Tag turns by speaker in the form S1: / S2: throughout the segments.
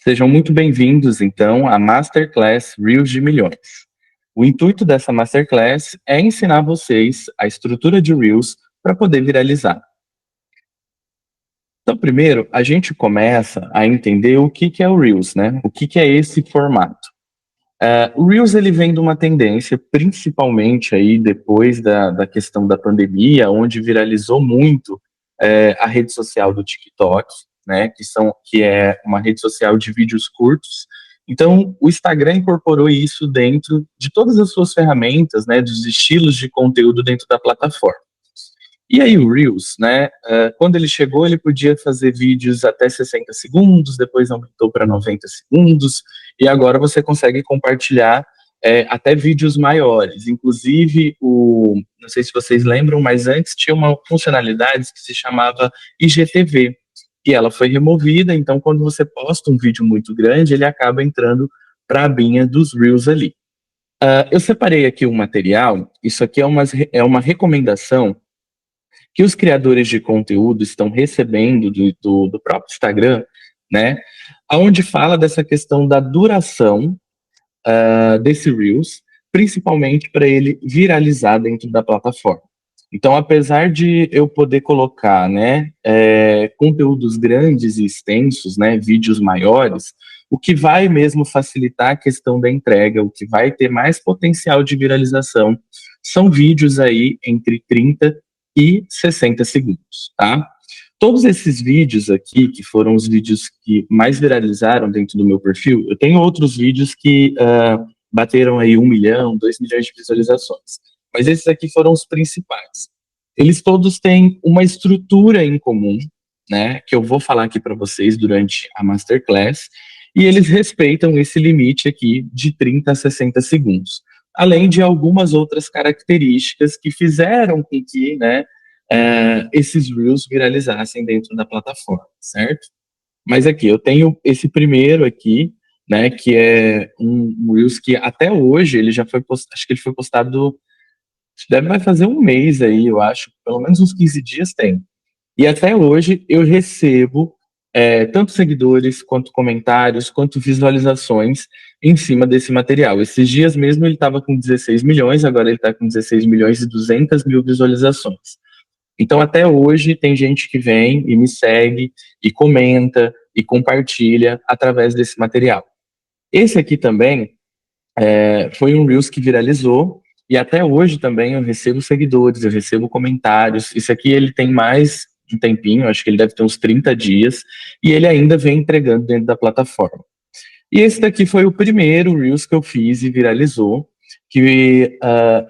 S1: Sejam muito bem-vindos, então, à Masterclass Reels de Milhões. O intuito dessa Masterclass é ensinar vocês a estrutura de Reels para poder viralizar. Então, primeiro, a gente começa a entender o que é o Reels, né? O que é esse formato. O Reels ele vem de uma tendência, principalmente aí depois da questão da pandemia, onde viralizou muito a rede social do TikTok, né, que é uma rede social de vídeos curtos. Então, o Instagram incorporou isso dentro de todas as suas ferramentas, né, dos estilos de conteúdo dentro da plataforma. E aí o Reels, né, quando ele chegou, ele podia fazer vídeos até 60 segundos, depois aumentou para 90 segundos, e agora você consegue compartilhar até vídeos maiores. Inclusive, não sei se vocês lembram, mas antes tinha uma funcionalidade que se chamava IGTV, e ela foi removida, então quando você posta um vídeo muito grande, ele acaba entrando para a abinha dos Reels ali. Eu separei aqui um material, isso aqui é uma recomendação que os criadores de conteúdo estão recebendo do próprio Instagram, né? Onde fala dessa questão da duração desse Reels, principalmente para ele viralizar dentro da plataforma. Então, apesar de eu poder colocar, né, conteúdos grandes e extensos, né, vídeos maiores, o que vai mesmo facilitar a questão da entrega, o que vai ter mais potencial de viralização, são vídeos aí entre 30 e 60 segundos, tá? Todos esses vídeos aqui, que foram os vídeos que mais viralizaram dentro do meu perfil, eu tenho outros vídeos que bateram aí 1 milhão, 2 milhões de visualizações. Mas esses aqui foram os principais. Eles todos têm uma estrutura em comum, né, que eu vou falar aqui para vocês durante a Masterclass, e eles respeitam esse limite aqui de 30 a 60 segundos. Além de algumas outras características que fizeram com que, né, esses Reels viralizassem dentro da plataforma, certo? Mas aqui, eu tenho esse primeiro aqui, né, que é um Reels que até hoje ele já foi postado, acho que ele foi postado, vai fazer um mês aí, eu acho, pelo menos uns 15 dias tem. E até hoje eu recebo tanto seguidores, quanto comentários, quanto visualizações em cima desse material. Esses dias mesmo ele estava com 16 milhões, agora ele está com 16 milhões e 200 mil visualizações. Então, até hoje, tem gente que vem e me segue, e comenta, e compartilha através desse material. Esse aqui também foi um Reels que viralizou, e até hoje também eu recebo seguidores, eu recebo comentários. Esse aqui ele tem mais de um tempinho, acho que ele deve ter uns 30 dias, e ele ainda vem entregando dentro da plataforma. E esse daqui foi o primeiro Reels que eu fiz e viralizou, que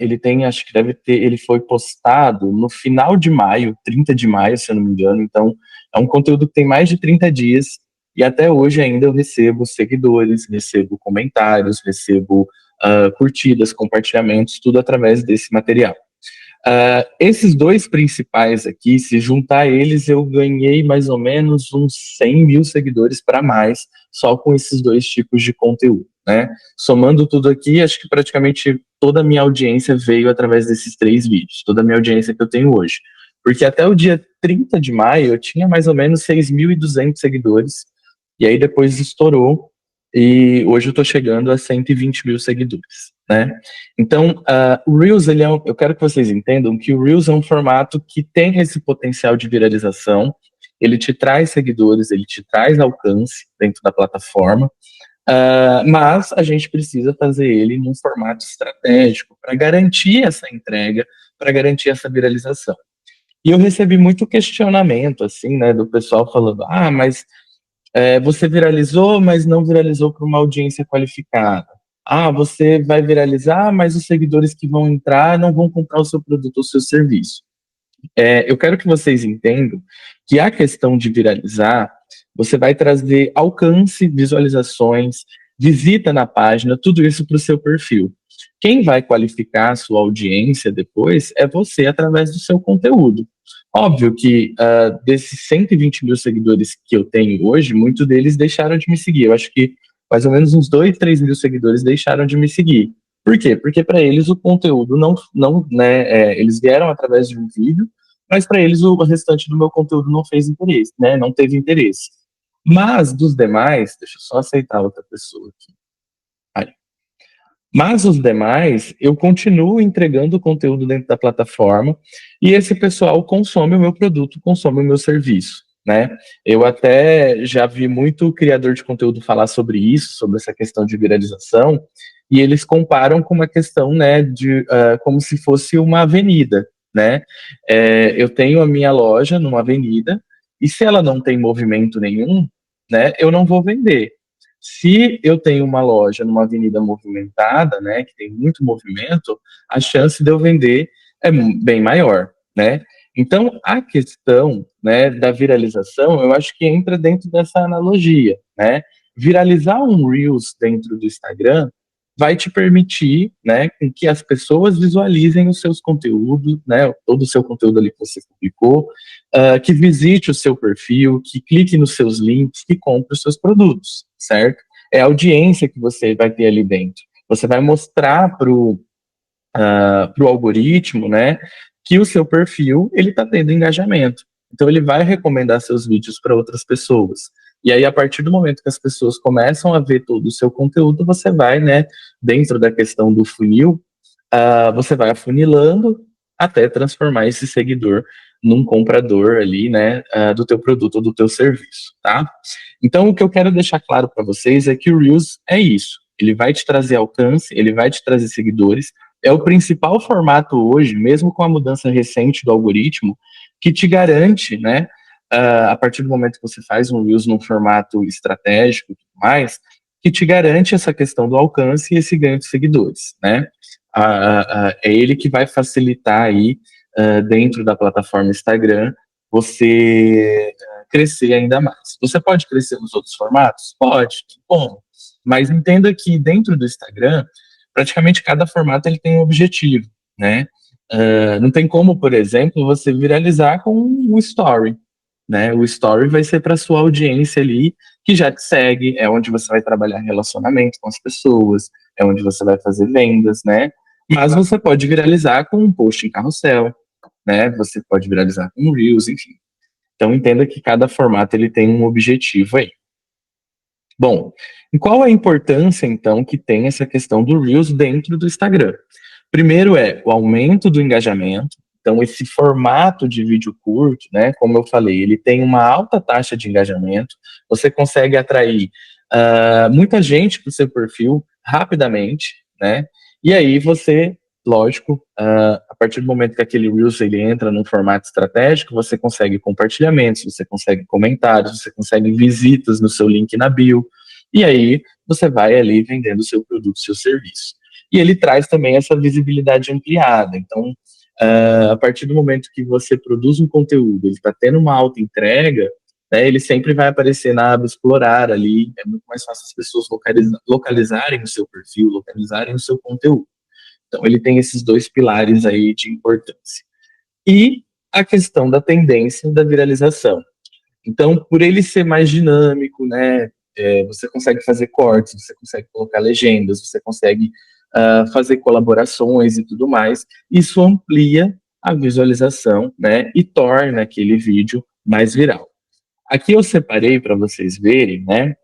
S1: ele tem, acho que ele foi postado no final de maio, 30 de maio, se eu não me engano, então é um conteúdo que tem mais de 30 dias, e até hoje ainda eu recebo seguidores, recebo comentários, recebo curtidas, compartilhamentos, tudo através desse material. Esses dois principais aqui, se juntar eles, eu ganhei mais ou menos uns 100 mil seguidores para mais, só com esses dois tipos de conteúdo, né? Somando tudo aqui, acho que praticamente toda a minha audiência veio através desses 3 vídeos, toda a minha audiência que eu tenho hoje. Porque até o dia 30 de maio eu tinha mais ou menos 6.200 seguidores, e aí depois estourou, e hoje eu estou chegando a 120 mil seguidores, né? Então, o Reels, eu quero que vocês entendam que o Reels é um formato que tem esse potencial de viralização, ele te traz seguidores, ele te traz alcance dentro da plataforma, mas a gente precisa fazer ele num formato estratégico para garantir essa entrega, para garantir essa viralização. E eu recebi muito questionamento, assim, né, do pessoal falando, mas você viralizou, mas não viralizou para uma audiência qualificada. Você vai viralizar, mas os seguidores que vão entrar não vão comprar o seu produto ou o seu serviço. Eu quero que vocês entendam que a questão de viralizar, você vai trazer alcance, visualizações, visita na página, tudo isso para o seu perfil. Quem vai qualificar a sua audiência depois é você através do seu conteúdo. Óbvio que desses 120 mil seguidores que eu tenho hoje, muitos deles deixaram de me seguir. Eu acho que mais ou menos uns 2, 3 mil seguidores deixaram de me seguir. Por quê? Porque para eles o conteúdo não né, eles vieram através de um vídeo, mas para eles o restante do meu conteúdo não fez interesse, né? Não teve interesse. Mas dos demais, deixa eu só aceitar outra pessoa aqui. Aí. Mas os demais, eu continuo entregando conteúdo dentro da plataforma e esse pessoal consome o meu produto, consome o meu serviço, né? Eu até já vi muito criador de conteúdo falar sobre isso, sobre essa questão de viralização, e eles comparam com uma questão, né, de como se fosse uma avenida, né? Eu tenho a minha loja numa avenida e se ela não tem movimento nenhum, né, eu não vou vender. Se eu tenho uma loja numa avenida movimentada, né, que tem muito movimento, a chance de eu vender é bem maior, né? Então, a questão, né, da viralização, eu acho que entra dentro dessa analogia, né? Viralizar um Reels dentro do Instagram vai te permitir, né, que as pessoas visualizem os seus conteúdos, né, todo o seu conteúdo ali que você publicou, que visite o seu perfil, que clique nos seus links, que compre os seus produtos, certo? É a audiência que você vai ter ali dentro. Você vai mostrar pro algoritmo, né, que o seu perfil ele está tendo engajamento. Então ele vai recomendar seus vídeos para outras pessoas. E aí a partir do momento que as pessoas começam a ver todo o seu conteúdo, você vai, né, dentro da questão do funil, você vai afunilando até transformar esse seguidor num comprador ali, né, do teu produto ou do teu serviço, tá? Então o que eu quero deixar claro para vocês é que o Reels é isso. Ele vai te trazer alcance, ele vai te trazer seguidores, é o principal formato hoje, mesmo com a mudança recente do algoritmo, que te garante, né, a partir do momento que você faz um Reels num formato estratégico e tudo mais, que te garante essa questão do alcance e esse ganho de seguidores, né? É ele que vai facilitar aí, dentro da plataforma Instagram, você crescer ainda mais. Você pode crescer nos outros formatos? Pode, bom. Mas entenda que dentro do Instagram, praticamente cada formato ele tem um objetivo, né? Não tem como, por exemplo, você viralizar com um story, né? O story vai ser para sua audiência ali que já te segue, é onde você vai trabalhar relacionamento com as pessoas, é onde você vai fazer vendas, né? Mas você pode viralizar com um post em carrossel, né? Você pode viralizar com um Reels, enfim. Então entenda que cada formato ele tem um objetivo aí. Bom, e qual a importância então que tem essa questão do Reels dentro do Instagram? Primeiro é o aumento do engajamento. Então esse formato de vídeo curto, né, como eu falei, ele tem uma alta taxa de engajamento. Você consegue atrair muita gente para o seu perfil rapidamente, né? E aí você, lógico, a partir do momento que aquele Reels ele entra num formato estratégico, você consegue compartilhamentos, você consegue comentários, você consegue visitas no seu link na bio, e aí você vai ali vendendo o seu produto, seu serviço. E ele traz também essa visibilidade ampliada. Então, a partir do momento que você produz um conteúdo, ele está tendo uma alta entrega, né, ele sempre vai aparecer na aba explorar ali, é muito mais fácil as pessoas localizarem o seu perfil, localizarem o seu conteúdo. Então ele tem esses dois pilares aí de importância. E a questão da tendência da viralização. Então, por ele ser mais dinâmico, né, você consegue fazer cortes, você consegue colocar legendas, você consegue fazer colaborações e tudo mais. Isso amplia a visualização, né, e torna aquele vídeo mais viral. Aqui eu separei para vocês verem, né,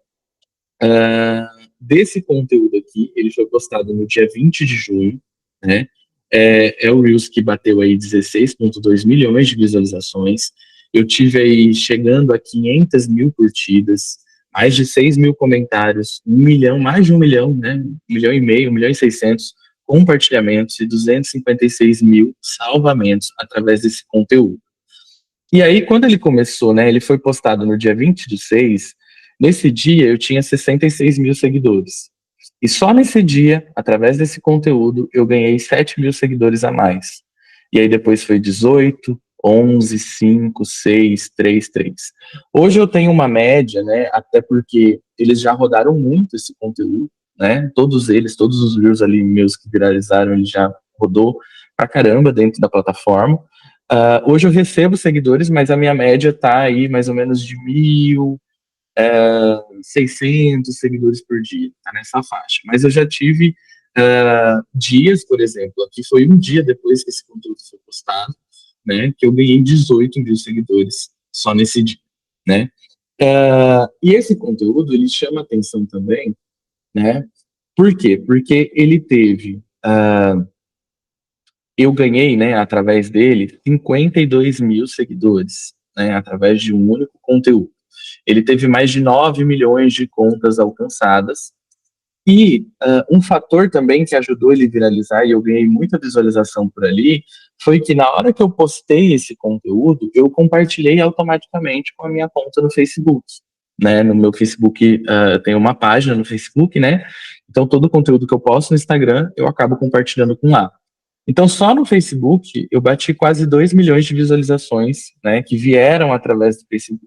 S1: desse conteúdo aqui, ele foi postado no dia 20 de junho, né? É o Reels que bateu aí 16,2 milhões de visualizações. Eu tive aí chegando a 500 mil curtidas, mais de 6 mil comentários, 1 milhão, mais de 1 milhão, né? 1,5 milhão, 1 milhão e 600 compartilhamentos e 256 mil salvamentos através desse conteúdo. E aí, quando ele começou, né, ele foi postado no dia 20/6, nesse dia eu tinha 66 mil seguidores. E só nesse dia, através desse conteúdo, eu ganhei 7 mil seguidores a mais. E aí depois foi 18, 11, 5, 6, 3, 3. Hoje eu tenho uma média, né, até porque eles já rodaram muito esse conteúdo, né, todos eles, todos os reels ali meus que viralizaram, ele já rodou pra caramba dentro da plataforma. Hoje eu recebo seguidores, mas a minha média tá aí mais ou menos de 1.600 seguidores por dia, tá nessa faixa. Mas eu já tive dias, por exemplo, aqui foi um dia depois que esse conteúdo foi postado, né, que eu ganhei 18 mil seguidores só nesse dia, né? E esse conteúdo, ele chama atenção também, né? Por quê? Porque ele teve, eu ganhei, né, através dele, 52 mil seguidores, né, através de um único conteúdo. Ele teve mais de 9 milhões de contas alcançadas. E um fator também que ajudou ele viralizar, e eu ganhei muita visualização por ali, foi que na hora que eu postei esse conteúdo, eu compartilhei automaticamente com a minha conta no Facebook. Né? No meu Facebook, tem uma página no Facebook, né? Então todo o conteúdo que eu posto no Instagram, eu acabo compartilhando com lá. Então, só no Facebook, eu bati quase 2 milhões de visualizações, né, que vieram através do Facebook.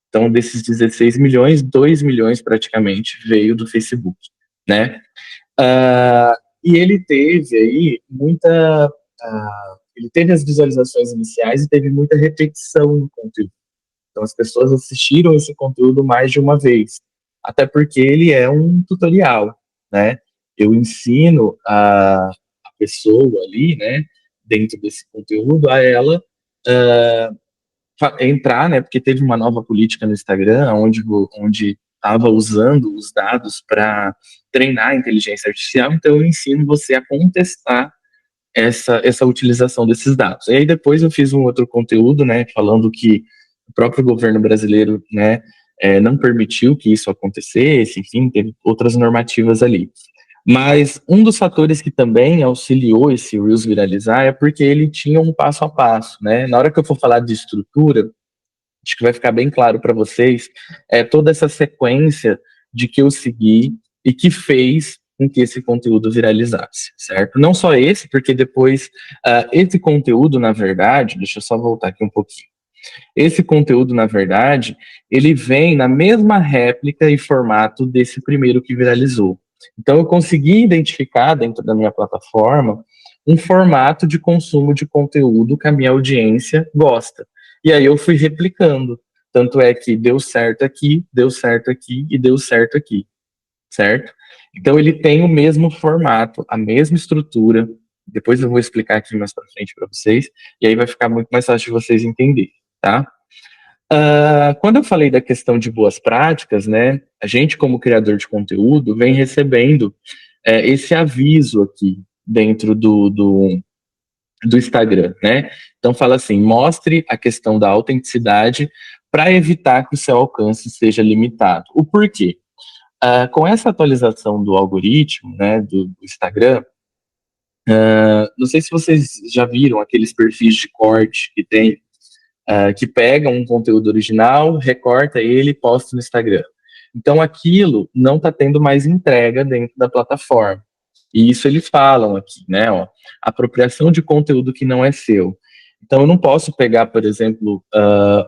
S1: Então, desses 16 milhões, 2 milhões praticamente veio do Facebook, né? E ele teve aí muita. Ele teve as visualizações iniciais e teve muita repetição no conteúdo. Então, as pessoas assistiram esse conteúdo mais de uma vez, até porque ele é um tutorial, né? Eu ensino a pessoa ali, né, dentro desse conteúdo, a ela entrar, né, porque teve uma nova política no Instagram, onde estava usando os dados para treinar a inteligência artificial, então eu ensino você a contestar essa utilização desses dados. E aí depois eu fiz um outro conteúdo, né, falando que o próprio governo brasileiro, né, não permitiu que isso acontecesse, enfim, teve outras normativas ali. Mas um dos fatores que também auxiliou esse Reels viralizar é porque ele tinha um passo a passo, né? Na hora que eu for falar de estrutura, acho que vai ficar bem claro para vocês, toda essa sequência de que eu segui e que fez com que esse conteúdo viralizasse, certo? Não só esse, porque depois, esse conteúdo, na verdade, deixa eu só voltar aqui um pouquinho. Esse conteúdo, na verdade, ele vem na mesma réplica e formato desse primeiro que viralizou. Então, eu consegui identificar dentro da minha plataforma um formato de consumo de conteúdo que a minha audiência gosta. E aí eu fui replicando. Tanto é que deu certo aqui, deu certo aqui e deu certo aqui, certo? Então ele tem o mesmo formato, a mesma estrutura. Depois eu vou explicar aqui mais para frente para vocês, e aí vai ficar muito mais fácil de vocês entenderem, tá? Quando eu falei da questão de boas práticas, né, a gente como criador de conteúdo vem recebendo esse aviso aqui dentro do Instagram, né? Então fala assim, mostre a questão da autenticidade para evitar que o seu alcance seja limitado. O porquê? Com essa atualização do algoritmo, né, do Instagram, não sei se vocês já viram aqueles perfis de corte que tem, que pegam um conteúdo original, recorta ele e posta no Instagram. Então aquilo não está tendo mais entrega dentro da plataforma. E isso eles falam aqui, né? Ó, apropriação de conteúdo que não é seu. Então eu não posso pegar, por exemplo,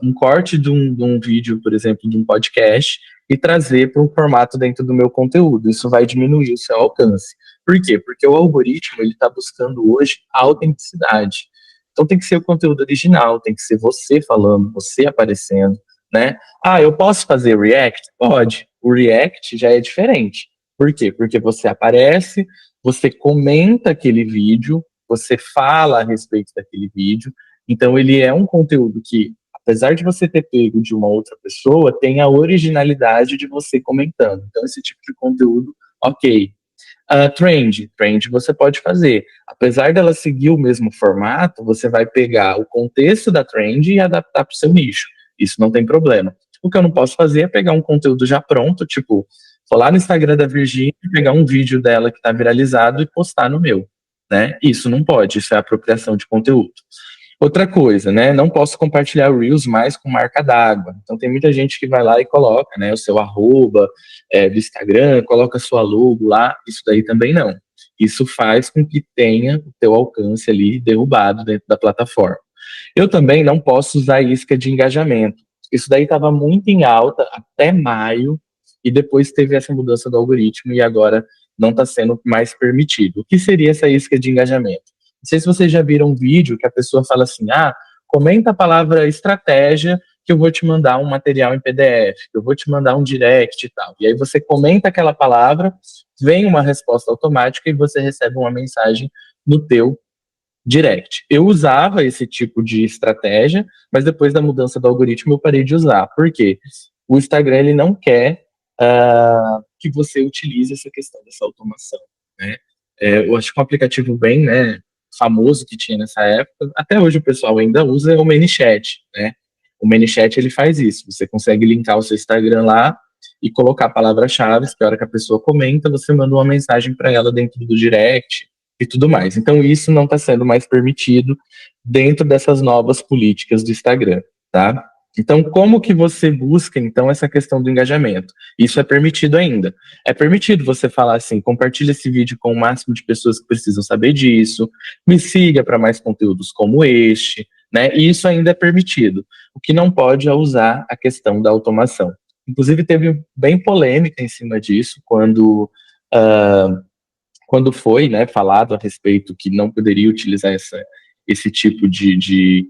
S1: um corte de um vídeo, por exemplo, de um podcast e trazer para um formato dentro do meu conteúdo. Isso vai diminuir o seu alcance. Por quê? Porque o algoritmo ele está buscando hoje a autenticidade. Então tem que ser o conteúdo original, tem que ser você falando, você aparecendo, né? Ah, eu posso fazer React? Pode. O React já é diferente. Por quê? Porque você aparece, você comenta aquele vídeo, você fala a respeito daquele vídeo. Então ele é um conteúdo que, apesar de você ter pego de uma outra pessoa, tem a originalidade de você comentando. Então esse tipo de conteúdo, ok. Trend você pode fazer. Apesar dela seguir o mesmo formato, você vai pegar o contexto da trend e adaptar para o seu nicho. Isso não tem problema. O que eu não posso fazer é pegar um conteúdo já pronto, tipo, vou lá no Instagram da Virgínia, pegar um vídeo dela que está viralizado e postar no meu, né? Isso não pode, isso é apropriação de conteúdo. Outra coisa, né? Não posso compartilhar Reels mais com marca d'água. Então tem muita gente que vai lá e coloca, né, o seu arroba do Instagram, coloca sua logo lá. Isso daí também não. Isso faz com que tenha o teu alcance ali derrubado dentro da plataforma. Eu também não posso usar isca de engajamento. Isso daí estava muito em alta até maio e depois teve essa mudança do algoritmo e agora não está sendo mais permitido. O que seria essa isca de engajamento? Não sei se vocês já viram um vídeo que a pessoa fala assim, comenta a palavra estratégia que eu vou te mandar um material em PDF, que eu vou te mandar um direct e tal. E aí você comenta aquela palavra, vem uma resposta automática e você recebe uma mensagem no teu direct. Eu usava esse tipo de estratégia, mas depois da mudança do algoritmo eu parei de usar. Por quê? o Instagram ele não quer que você utilize essa questão dessa automação, né? Eu acho que um aplicativo bem, né, famoso que tinha nessa época, até hoje o pessoal ainda usa, é o ManyChat, né? O ManyChat ele faz isso, você consegue linkar o seu Instagram lá e colocar palavras-chave, que a hora que a pessoa comenta, você manda uma mensagem para ela dentro do direct e tudo mais. Então isso não está sendo mais permitido dentro dessas novas políticas do Instagram, tá? Então, como que você busca, então, essa questão do engajamento? Isso é permitido ainda. É permitido você falar assim, compartilhe esse vídeo com o máximo de pessoas que precisam saber disso, me siga para mais conteúdos como este, né? E isso ainda é permitido. O que não pode é usar a questão da automação. Inclusive, teve bem polêmica em cima disso, quando foi, né, falado a respeito que não poderia utilizar esse tipo de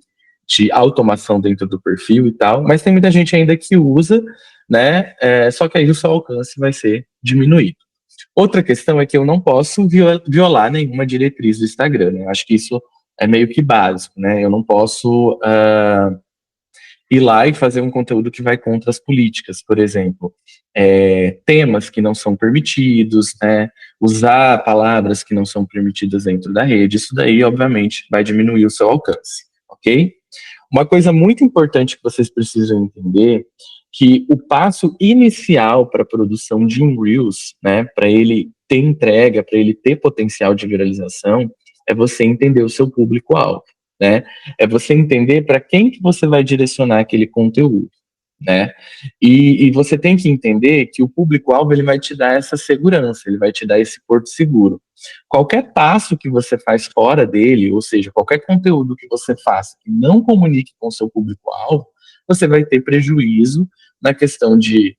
S1: automação dentro do perfil e tal, mas tem muita gente ainda que usa, né, só que aí o seu alcance vai ser diminuído. Outra questão é que eu não posso violar nenhuma diretriz do Instagram, né? Eu acho que isso é meio que básico, né? Eu não posso ir lá e fazer um conteúdo que vai contra as políticas, por exemplo, temas que não são permitidos, né? Usar palavras que não são permitidas dentro da rede, isso daí, obviamente, vai diminuir o seu alcance, ok? Uma coisa muito importante que vocês precisam entender, que o passo inicial para a produção de um Reels, né, para ele ter entrega, para ele ter potencial de viralização, é você entender o seu público-alvo, né? É você entender para quem que você vai direcionar aquele conteúdo, né? E você tem que entender que o público-alvo ele vai te dar essa segurança, ele vai te dar esse porto seguro. Qualquer passo que você faz fora dele, ou seja, qualquer conteúdo que você faça que não comunique com o seu público-alvo, você vai ter prejuízo na questão de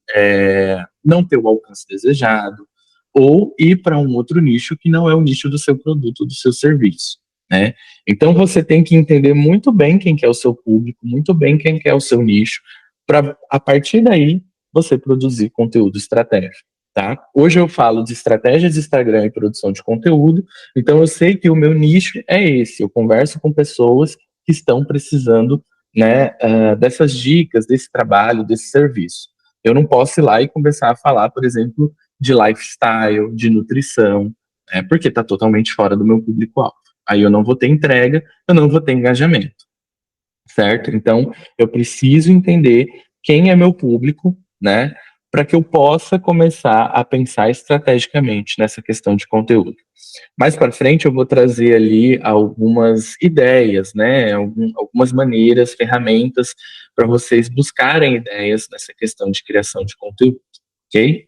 S1: não ter o alcance desejado ou ir para um outro nicho que não é o nicho do seu produto, do seu serviço, né? Então você tem que entender muito bem quem que é o seu público, muito bem quem que é o seu nicho, para a partir daí você produzir conteúdo estratégico, tá? Hoje eu falo de estratégias de Instagram e produção de conteúdo, então eu sei que o meu nicho é esse, eu converso com pessoas que estão precisando, né, dessas dicas, desse trabalho, desse serviço. Eu não posso ir lá e começar a falar, por exemplo, de lifestyle, de nutrição, né, porque está totalmente fora do meu público-alvo. Aí eu não vou ter entrega, eu não vou ter engajamento, certo? Então, eu preciso entender quem é meu público, né, para que eu possa começar a pensar estrategicamente nessa questão de conteúdo. Mais para frente, eu vou trazer ali algumas ideias, né, algumas maneiras, ferramentas para vocês buscarem ideias nessa questão de criação de conteúdo, ok?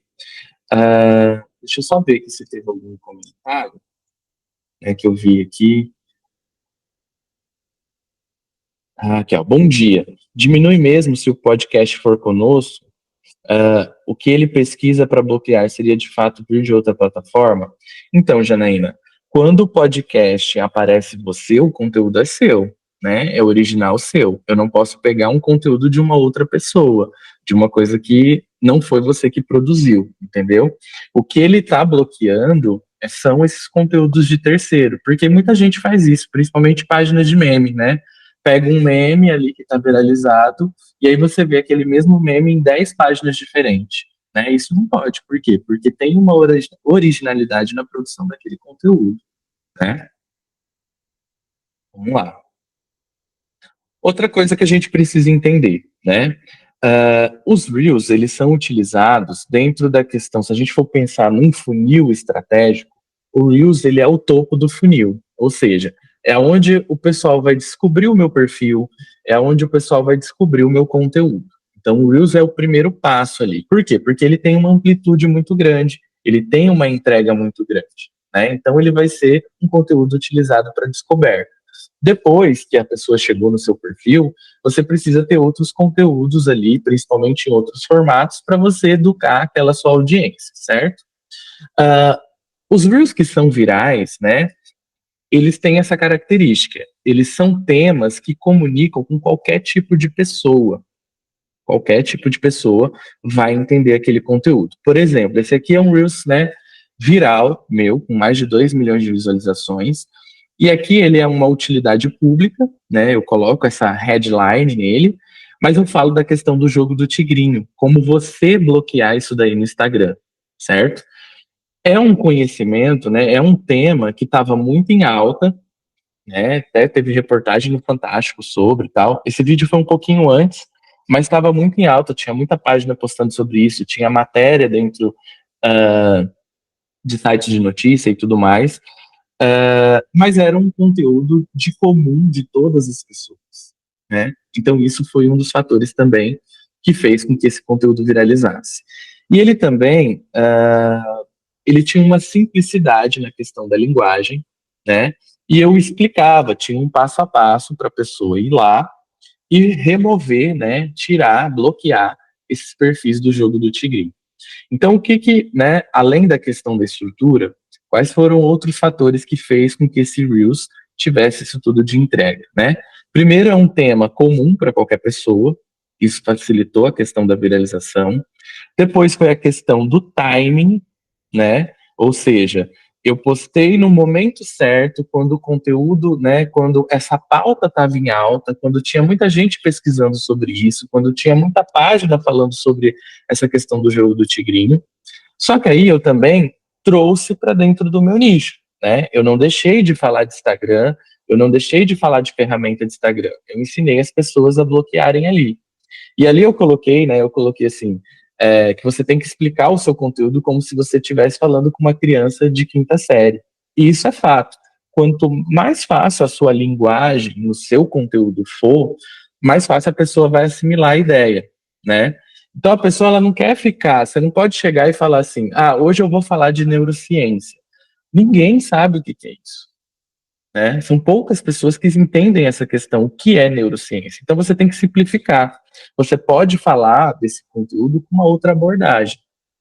S1: Deixa eu só ver aqui se teve algum comentário, né, que eu vi aqui. Aqui, ó. Bom dia. Diminui mesmo se o podcast for conosco. O que ele pesquisa para bloquear seria de fato vir de outra plataforma? Então, Janaína, quando o podcast aparece você, o conteúdo é seu, né? É original seu. Eu não posso pegar um conteúdo de uma outra pessoa, de uma coisa que não foi você que produziu, entendeu? O que ele está bloqueando são esses conteúdos de terceiro, porque muita gente faz isso, principalmente páginas de meme, né? Pega um meme ali que está viralizado e aí você vê aquele mesmo meme em 10 páginas diferentes, né? Isso não pode. Por quê? Porque tem uma originalidade na produção daquele conteúdo, né? Vamos lá. Outra coisa que a gente precisa entender, né? Os Reels, eles são utilizados dentro da questão, se a gente for pensar num funil estratégico, o Reels, ele é o topo do funil, ou seja, é onde o pessoal vai descobrir o meu perfil, é onde o pessoal vai descobrir o meu conteúdo. Então, o Reels é o primeiro passo ali. Por quê? Porque ele tem uma amplitude muito grande, ele tem uma entrega muito grande, né? Então, ele vai ser um conteúdo utilizado para descoberta. Depois que a pessoa chegou no seu perfil, você precisa ter outros conteúdos ali, principalmente em outros formatos, para você educar aquela sua audiência, certo? Uh, os Reels que são virais, né, eles têm essa característica. Eles são temas que comunicam com qualquer tipo de pessoa. Qualquer tipo de pessoa vai entender aquele conteúdo. Por exemplo, esse aqui é um Reels, né, viral meu, com mais de 2 milhões de visualizações. E aqui ele é uma utilidade pública, né? Eu coloco essa headline nele, Mas eu falo da questão do jogo do tigrinho, como você bloquear isso daí no Instagram, certo? É um conhecimento, né? É um tema que estava muito em alta, né? Até teve reportagem no Fantástico sobre e tal. Esse vídeo foi um pouquinho antes, mas estava muito em alta, tinha muita página postando sobre isso, tinha matéria dentro de sites de notícia e tudo mais, mas era um conteúdo de comum de todas as pessoas, né? Então isso foi um dos fatores também que fez com que esse conteúdo viralizasse. E ele também, ele tinha uma simplicidade na questão da linguagem, né? E eu explicava, tinha um passo a passo para a pessoa ir lá e remover, né? Tirar, bloquear esses perfis do jogo do tigrinho. Então, né, além da questão da estrutura, quais foram outros fatores que fez com que esse Reels tivesse isso tudo de entrega, né? Primeiro, é um tema comum para qualquer pessoa, isso facilitou a questão da viralização. Depois foi a questão do timing, né? Ou seja, eu postei no momento certo, quando o conteúdo, né, quando essa pauta estava em alta, quando tinha muita gente pesquisando sobre isso, quando tinha muita página falando sobre essa questão do jogo do tigrinho. Só que aí eu também trouxe para dentro do meu nicho, né? Eu não deixei de falar de Instagram, eu não deixei de falar de ferramenta de Instagram. Eu ensinei as pessoas a bloquearem ali. E ali eu coloquei, né? Eu coloquei assim, que você tem que explicar o seu conteúdo como se você estivesse falando com uma criança de quinta série. E isso é fato. Quanto mais fácil a sua linguagem, o seu conteúdo for, mais fácil a pessoa vai assimilar a ideia, né? Então a pessoa ela não quer ficar, você não pode chegar e falar assim, hoje eu vou falar de neurociência. Ninguém sabe o que é isso, né? São poucas pessoas que entendem essa questão, o que é neurociência. Então você tem que simplificar. Você pode falar desse conteúdo com uma outra abordagem,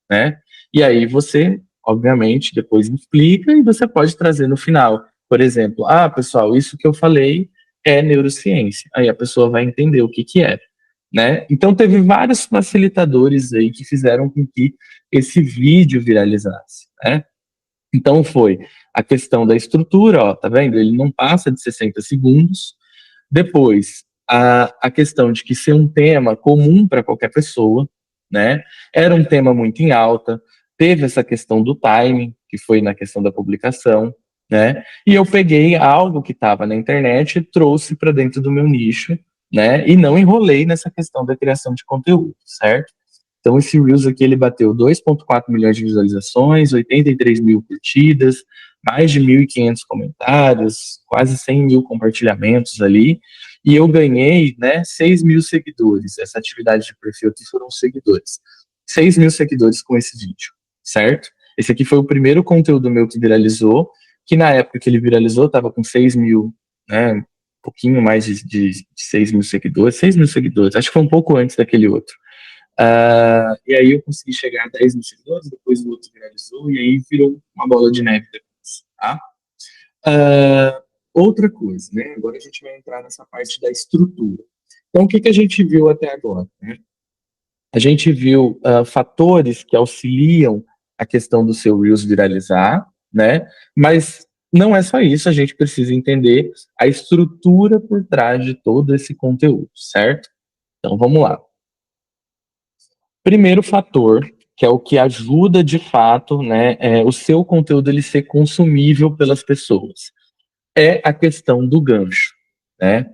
S1: né? E aí você, obviamente, depois explica e você pode trazer no final. Por exemplo, pessoal, isso que eu falei é neurociência. Aí a pessoa vai entender o que é, né? Então teve vários facilitadores aí que fizeram com que esse vídeo viralizasse, né? Então foi a questão da estrutura, ó, tá vendo? Ele não passa de 60 segundos. Depois, a questão de que ser um tema comum para qualquer pessoa, né? Era um tema muito em alta. Teve essa questão do timing, que foi na questão da publicação, né? E eu peguei algo que estava na internet e trouxe para dentro do meu nicho, né? E não enrolei nessa questão da criação de conteúdo, certo? Então, esse Reels aqui, ele bateu 2,4 milhões de visualizações, 83 mil curtidas, mais de 1.500 comentários, quase 100 mil compartilhamentos ali, e eu ganhei, né, 6 mil seguidores. Essa atividade de perfil aqui foram seguidores. 6 mil seguidores com esse vídeo, certo? Esse aqui foi o primeiro conteúdo meu que viralizou, que na época que ele viralizou, estava com 6 mil, né, um pouquinho mais de 6 mil seguidores, 6 mil seguidores, acho que foi um pouco antes daquele outro. E aí eu consegui chegar a 10 mil seguidores, depois o outro viralizou, e aí virou uma bola de neve depois, tá? Outra coisa, né? Agora a gente vai entrar nessa parte da estrutura. Então, o que a gente viu até agora, né? A gente viu fatores que auxiliam a questão do seu Reels viralizar, né? Mas não é só isso, a gente precisa entender a estrutura por trás de todo esse conteúdo, certo? Então, vamos lá. Primeiro fator, que é o que ajuda de fato, né, o seu conteúdo ele ser consumível pelas pessoas, é a questão do gancho, né?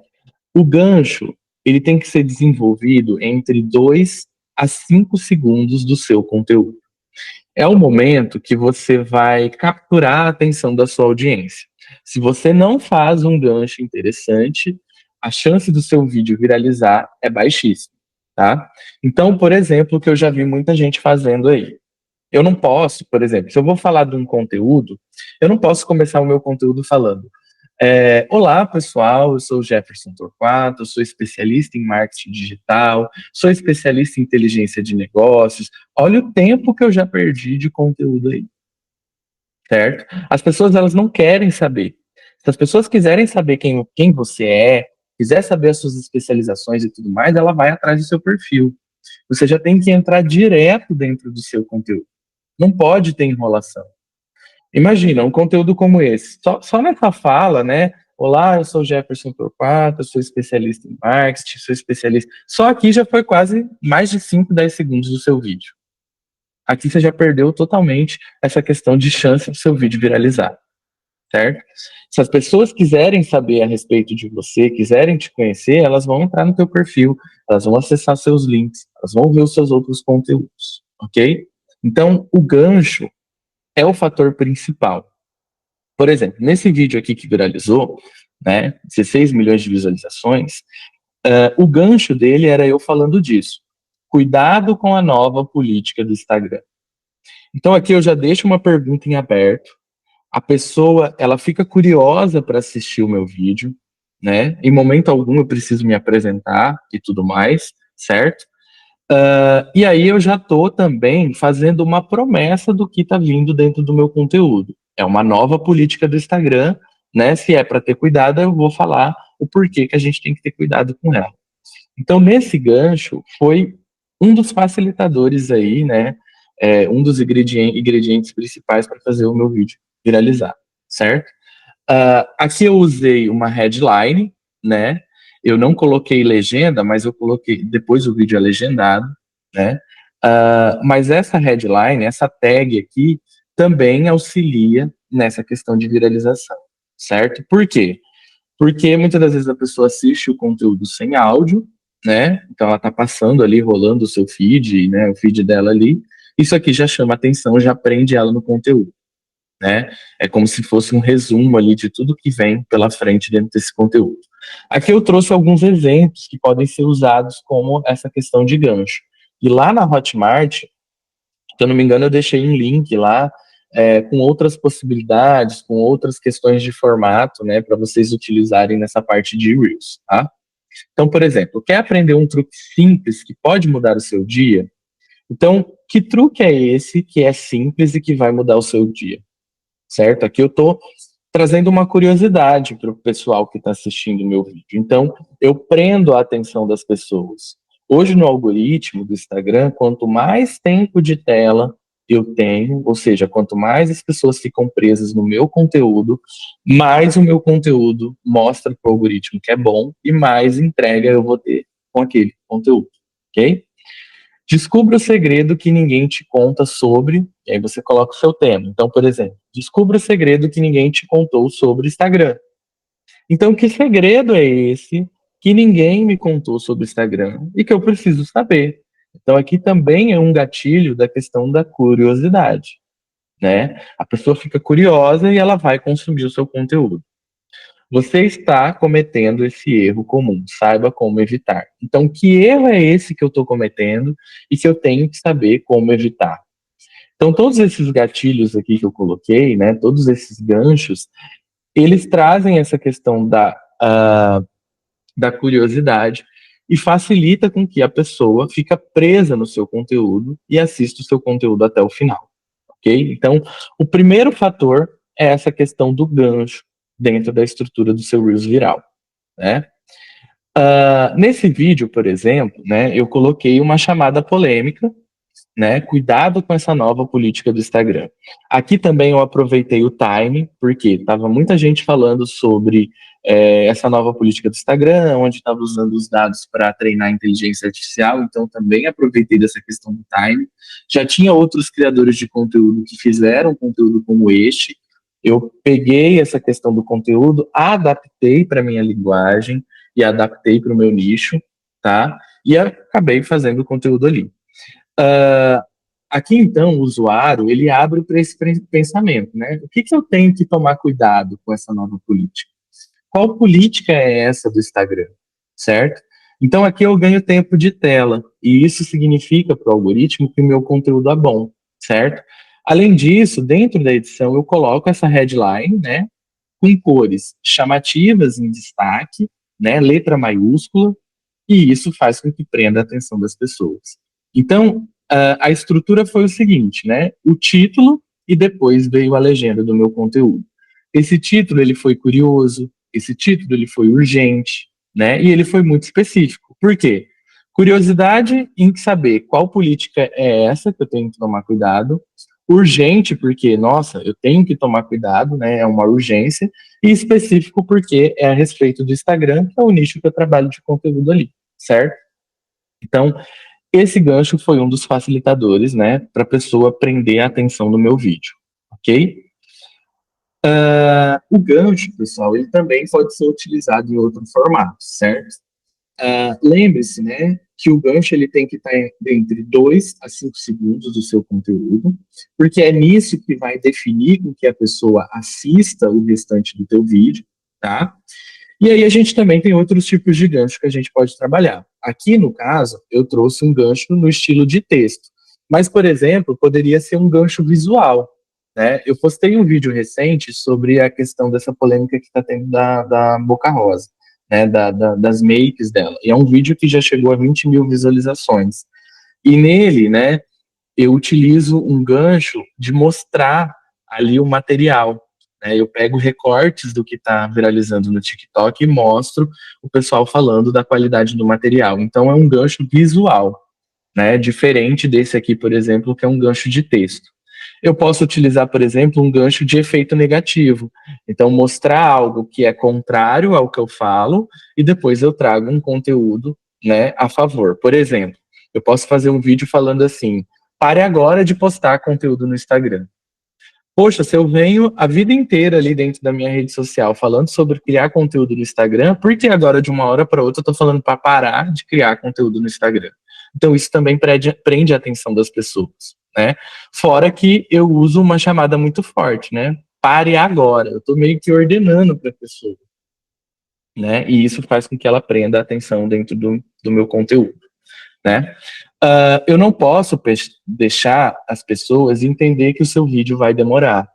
S1: O gancho, ele tem que ser desenvolvido entre 2 a 5 segundos do seu conteúdo. É o momento que você vai capturar a atenção da sua audiência. Se você não faz um gancho interessante, a chance do seu vídeo viralizar é baixíssima, tá? Então, por exemplo, o que eu já vi muita gente fazendo aí. Eu não posso, por exemplo, se eu vou falar de um conteúdo, eu não posso começar o meu conteúdo falando olá, pessoal, eu sou o Jefferson Torquato, eu sou especialista em marketing digital, sou especialista em inteligência de negócios. Olha o tempo que eu já perdi de conteúdo aí, certo? As pessoas, elas não querem saber. Se as pessoas quiserem saber quem você é, quiser saber as suas especializações e tudo mais, ela vai atrás do seu perfil. Você já tem que entrar direto dentro do seu conteúdo. Não pode ter enrolação. Imagina, um conteúdo como esse, só nessa fala, né? Olá, eu sou o Jefferson Torquato, eu sou especialista em marketing, sou especialista. Só aqui já foi quase mais de 5, 10 segundos do seu vídeo. Aqui você já perdeu totalmente essa questão de chance do seu vídeo viralizar, certo? Se as pessoas quiserem saber a respeito de você, quiserem te conhecer, elas vão entrar no teu perfil, elas vão acessar seus links, elas vão ver os seus outros conteúdos, ok? Então, o gancho é o fator principal. Por exemplo, nesse vídeo aqui que viralizou, né, 16 milhões de visualizações, o gancho dele era eu falando disso. Cuidado com a nova política do Instagram. Então aqui eu já deixo uma pergunta em aberto. A pessoa, ela fica curiosa para assistir o meu vídeo, né? Em momento algum eu preciso me apresentar e tudo mais, certo? E aí eu já estou também fazendo uma promessa do que está vindo dentro do meu conteúdo. É uma nova política do Instagram, né? Se é para ter cuidado, eu vou falar o porquê que a gente tem que ter cuidado com ela. Então, nesse gancho, foi um dos facilitadores aí, né? Um dos ingredientes principais para fazer o meu vídeo viralizar, certo? Aqui eu usei uma headline, né? Eu não coloquei legenda, mas eu coloquei depois o vídeo é legendado, né? Mas essa headline, essa tag aqui, também auxilia nessa questão de viralização, certo? Por quê? Porque muitas das vezes a pessoa assiste o conteúdo sem áudio, né? Então ela tá passando ali, rolando o seu feed, né? O feed dela ali. Isso aqui já chama atenção, já prende ela no conteúdo, né? É como se fosse um resumo ali de tudo que vem pela frente dentro desse conteúdo. Aqui eu trouxe alguns exemplos que podem ser usados como essa questão de gancho. E lá na Hotmart, se eu não me engano, eu deixei um link lá com outras possibilidades, com outras questões de formato, né, para vocês utilizarem nessa parte de Reels, tá? Então, por exemplo, quer aprender um truque simples que pode mudar o seu dia? Então, que truque é esse que é simples e que vai mudar o seu dia? Certo? Aqui eu estou trazendo uma curiosidade para o pessoal que está assistindo o meu vídeo. Então, eu prendo a atenção das pessoas. Hoje, no algoritmo do Instagram, quanto mais tempo de tela eu tenho, ou seja, quanto mais as pessoas ficam presas no meu conteúdo, mais o meu conteúdo mostra para o algoritmo que é bom e mais entrega eu vou ter com aquele conteúdo, ok? Descubra o segredo que ninguém te conta sobre, e aí você coloca o seu tema. Então, por exemplo, descubra o segredo que ninguém te contou sobre o Instagram. Então, que segredo é esse que ninguém me contou sobre o Instagram e que eu preciso saber? Então, aqui também é um gatilho da questão da curiosidade, né? A pessoa fica curiosa e ela vai consumir o seu conteúdo. Você está cometendo esse erro comum, saiba como evitar. Então, que erro é esse que eu estou cometendo e que eu tenho que saber como evitar? Então, todos esses gatilhos aqui que eu coloquei, né, todos esses ganchos, eles trazem essa questão da curiosidade e facilita com que a pessoa fica presa no seu conteúdo e assista o seu conteúdo até o final, ok? Então, o primeiro fator é essa questão do gancho dentro da estrutura do seu Reels viral, né? Nesse vídeo, por exemplo, né, eu coloquei uma chamada polêmica, né? Cuidado com essa nova política do Instagram. Aqui também eu aproveitei o time, porque estava muita gente falando sobre essa nova política do Instagram, onde estava usando os dados para treinar a inteligência artificial, então também aproveitei dessa questão do time. Já tinha outros criadores de conteúdo que fizeram conteúdo como este. Eu peguei essa questão do conteúdo, adaptei para minha linguagem e adaptei para o meu nicho, tá? E acabei fazendo o conteúdo ali. Aqui, então, o usuário, ele abre para esse pensamento, né? O que eu tenho que tomar cuidado com essa nova política? Qual política é essa do Instagram, certo? Então, aqui eu ganho tempo de tela, e isso significa para o algoritmo que o meu conteúdo é bom, certo? Além disso, dentro da edição, eu coloco essa headline, né? Com cores chamativas em destaque, né? Letra maiúscula, e isso faz com que prenda a atenção das pessoas. Então, a estrutura foi o seguinte, né? O título e depois veio a legenda do meu conteúdo. Esse título ele foi curioso, esse título ele foi urgente, né? E ele foi muito específico. Por quê? Curiosidade em saber qual política é essa que eu tenho que tomar cuidado, Urgente, porque, nossa, eu tenho que tomar cuidado, né? É uma urgência. E específico, porque é a respeito do Instagram, que é o nicho que eu trabalho de conteúdo ali, certo? Então, esse gancho foi um dos facilitadores, né, para a pessoa prender a atenção no meu vídeo, ok? O gancho, pessoal, ele também pode ser utilizado em outro formato, certo? Lembre-se, né, que o gancho ele tem que estar entre 2 a 5 segundos do seu conteúdo, porque é nisso que vai definir com que a pessoa assista o restante do teu vídeo, tá? E aí a gente também tem outros tipos de gancho que a gente pode trabalhar. Aqui, no caso, eu trouxe um gancho no estilo de texto. Mas, por exemplo, poderia ser um gancho visual, né? Eu postei um vídeo recente sobre a questão dessa polêmica que está tendo da Boca Rosa, né? Das makes dela. E é um vídeo que já chegou a 20 mil visualizações. E nele, né, eu utilizo um gancho de mostrar ali o material, né? Eu pego recortes do que está viralizando no TikTok e mostro o pessoal falando da qualidade do material. Então é um gancho visual, né? Diferente desse aqui, por exemplo, que é um gancho de texto. Eu posso utilizar, por exemplo, um gancho de efeito negativo. Então, mostrar algo que é contrário ao que eu falo e depois eu trago um conteúdo, né, a favor. Por exemplo, eu posso fazer um vídeo falando assim: pare agora de postar conteúdo no Instagram. Poxa, se eu venho a vida inteira ali dentro da minha rede social falando sobre criar conteúdo no Instagram, por que agora de uma hora para outra eu tô falando para parar de criar conteúdo no Instagram? Então isso também prende a atenção das pessoas, né? Fora que eu uso uma chamada muito forte, né? Pare agora. Eu tô meio que ordenando para a pessoa, né? E isso faz com que ela prenda a atenção dentro do meu conteúdo, né? Eu não posso deixar as pessoas entender que o seu vídeo vai demorar.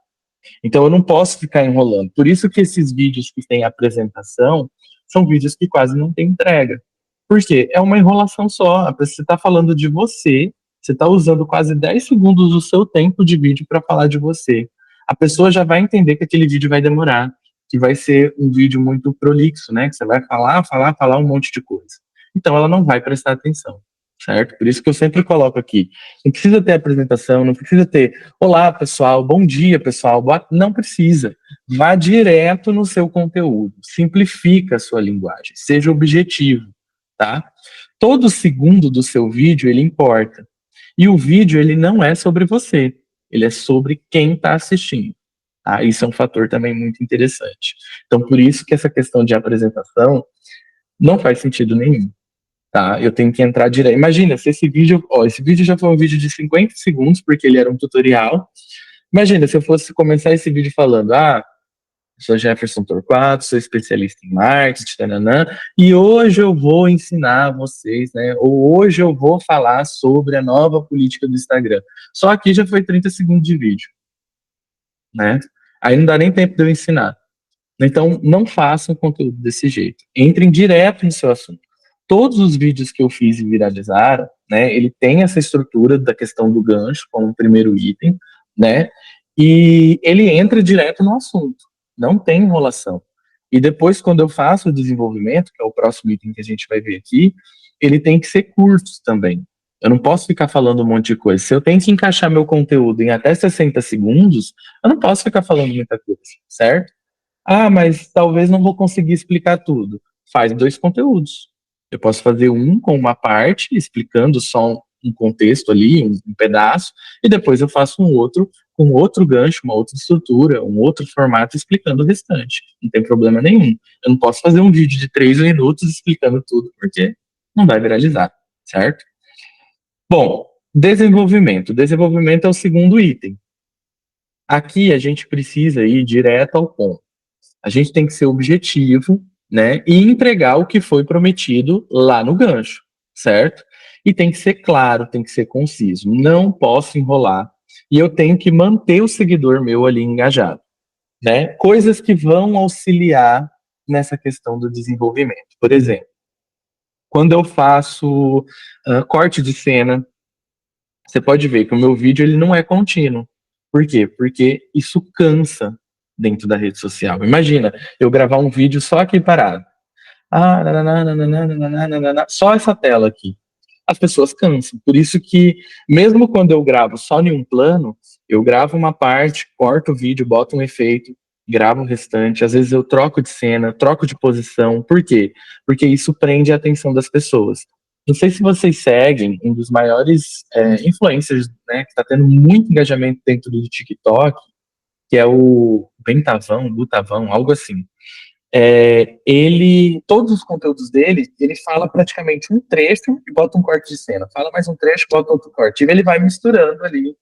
S1: Então eu não posso ficar enrolando. Por isso que esses vídeos que têm apresentação são vídeos que quase não têm entrega. Por quê? É uma enrolação só. Você está falando de você está usando quase 10 segundos do seu tempo de vídeo para falar de você. A pessoa já vai entender que aquele vídeo vai demorar, que vai ser um vídeo muito prolixo, né? Que você vai falar um monte de coisa. Então ela não vai prestar atenção, certo? Por isso que eu sempre coloco aqui. Não precisa ter apresentação, não precisa ter olá, pessoal, bom dia, pessoal. Não precisa. Vá direto no seu conteúdo. Simplifica a sua linguagem. Seja objetivo, tá? Todo segundo do seu vídeo, ele importa. E o vídeo, ele não é sobre você. Ele é sobre quem está assistindo. Tá? Isso é um fator também muito interessante. Então, por isso que essa questão de apresentação não faz sentido nenhum. Tá, eu tenho que entrar direto. Imagina, se esse vídeo já foi um vídeo de 50 segundos, porque ele era um tutorial. Imagina, se eu fosse começar esse vídeo falando, sou Jefferson Torquato, sou especialista em marketing, tananã, e hoje eu vou ensinar vocês, né, ou hoje eu vou falar sobre a nova política do Instagram. Só aqui já foi 30 segundos de vídeo, né? Aí não dá nem tempo de eu ensinar. Então, não façam conteúdo desse jeito. Entrem direto no seu assunto. Todos os vídeos que eu fiz e viralizaram, né, ele tem essa estrutura da questão do gancho como primeiro item, né, e ele entra direto no assunto. Não tem enrolação. E depois, quando eu faço o desenvolvimento, que é o próximo item que a gente vai ver aqui, ele tem que ser curto também. Eu não posso ficar falando um monte de coisa. Se eu tenho que encaixar meu conteúdo em até 60 segundos, eu não posso ficar falando muita coisa, certo? Mas talvez não vou conseguir explicar tudo. Faz 2 conteúdos. Eu posso fazer um com uma parte, explicando só um contexto ali, um pedaço, e depois eu faço um outro com outro gancho, uma outra estrutura, um outro formato explicando o restante. Não tem problema nenhum. Eu não posso fazer um vídeo de 3 minutos explicando tudo, porque não vai viralizar, certo? Bom, desenvolvimento. Desenvolvimento é o segundo item. Aqui a gente precisa ir direto ao ponto. A gente tem que ser objetivo, né? E entregar o que foi prometido lá no gancho, certo? E tem que ser claro, tem que ser conciso. Não posso enrolar. E eu tenho que manter o seguidor meu ali engajado, né? Coisas que vão auxiliar nessa questão do desenvolvimento. Por exemplo, quando eu faço corte de cena, você pode ver que o meu vídeo ele não é contínuo. Por quê? Porque isso cansa dentro da rede social. Imagina, eu gravar um vídeo só aqui parado. Só essa tela aqui. As pessoas cansam. Por isso que, mesmo quando eu gravo só em um plano, Eu gravo uma parte, corto o vídeo, boto um efeito, gravo o restante. Às vezes eu troco de cena, troco de posição. Por quê? Porque isso prende a atenção das pessoas. Não sei se vocês seguem um dos maiores influencers, né, que está tendo muito engajamento dentro do TikTok, que é o Bentavão, Butavão, algo assim. Todos os conteúdos dele, ele fala praticamente um trecho e bota um corte de cena. Fala mais um trecho, bota outro corte. E ele vai misturando ali,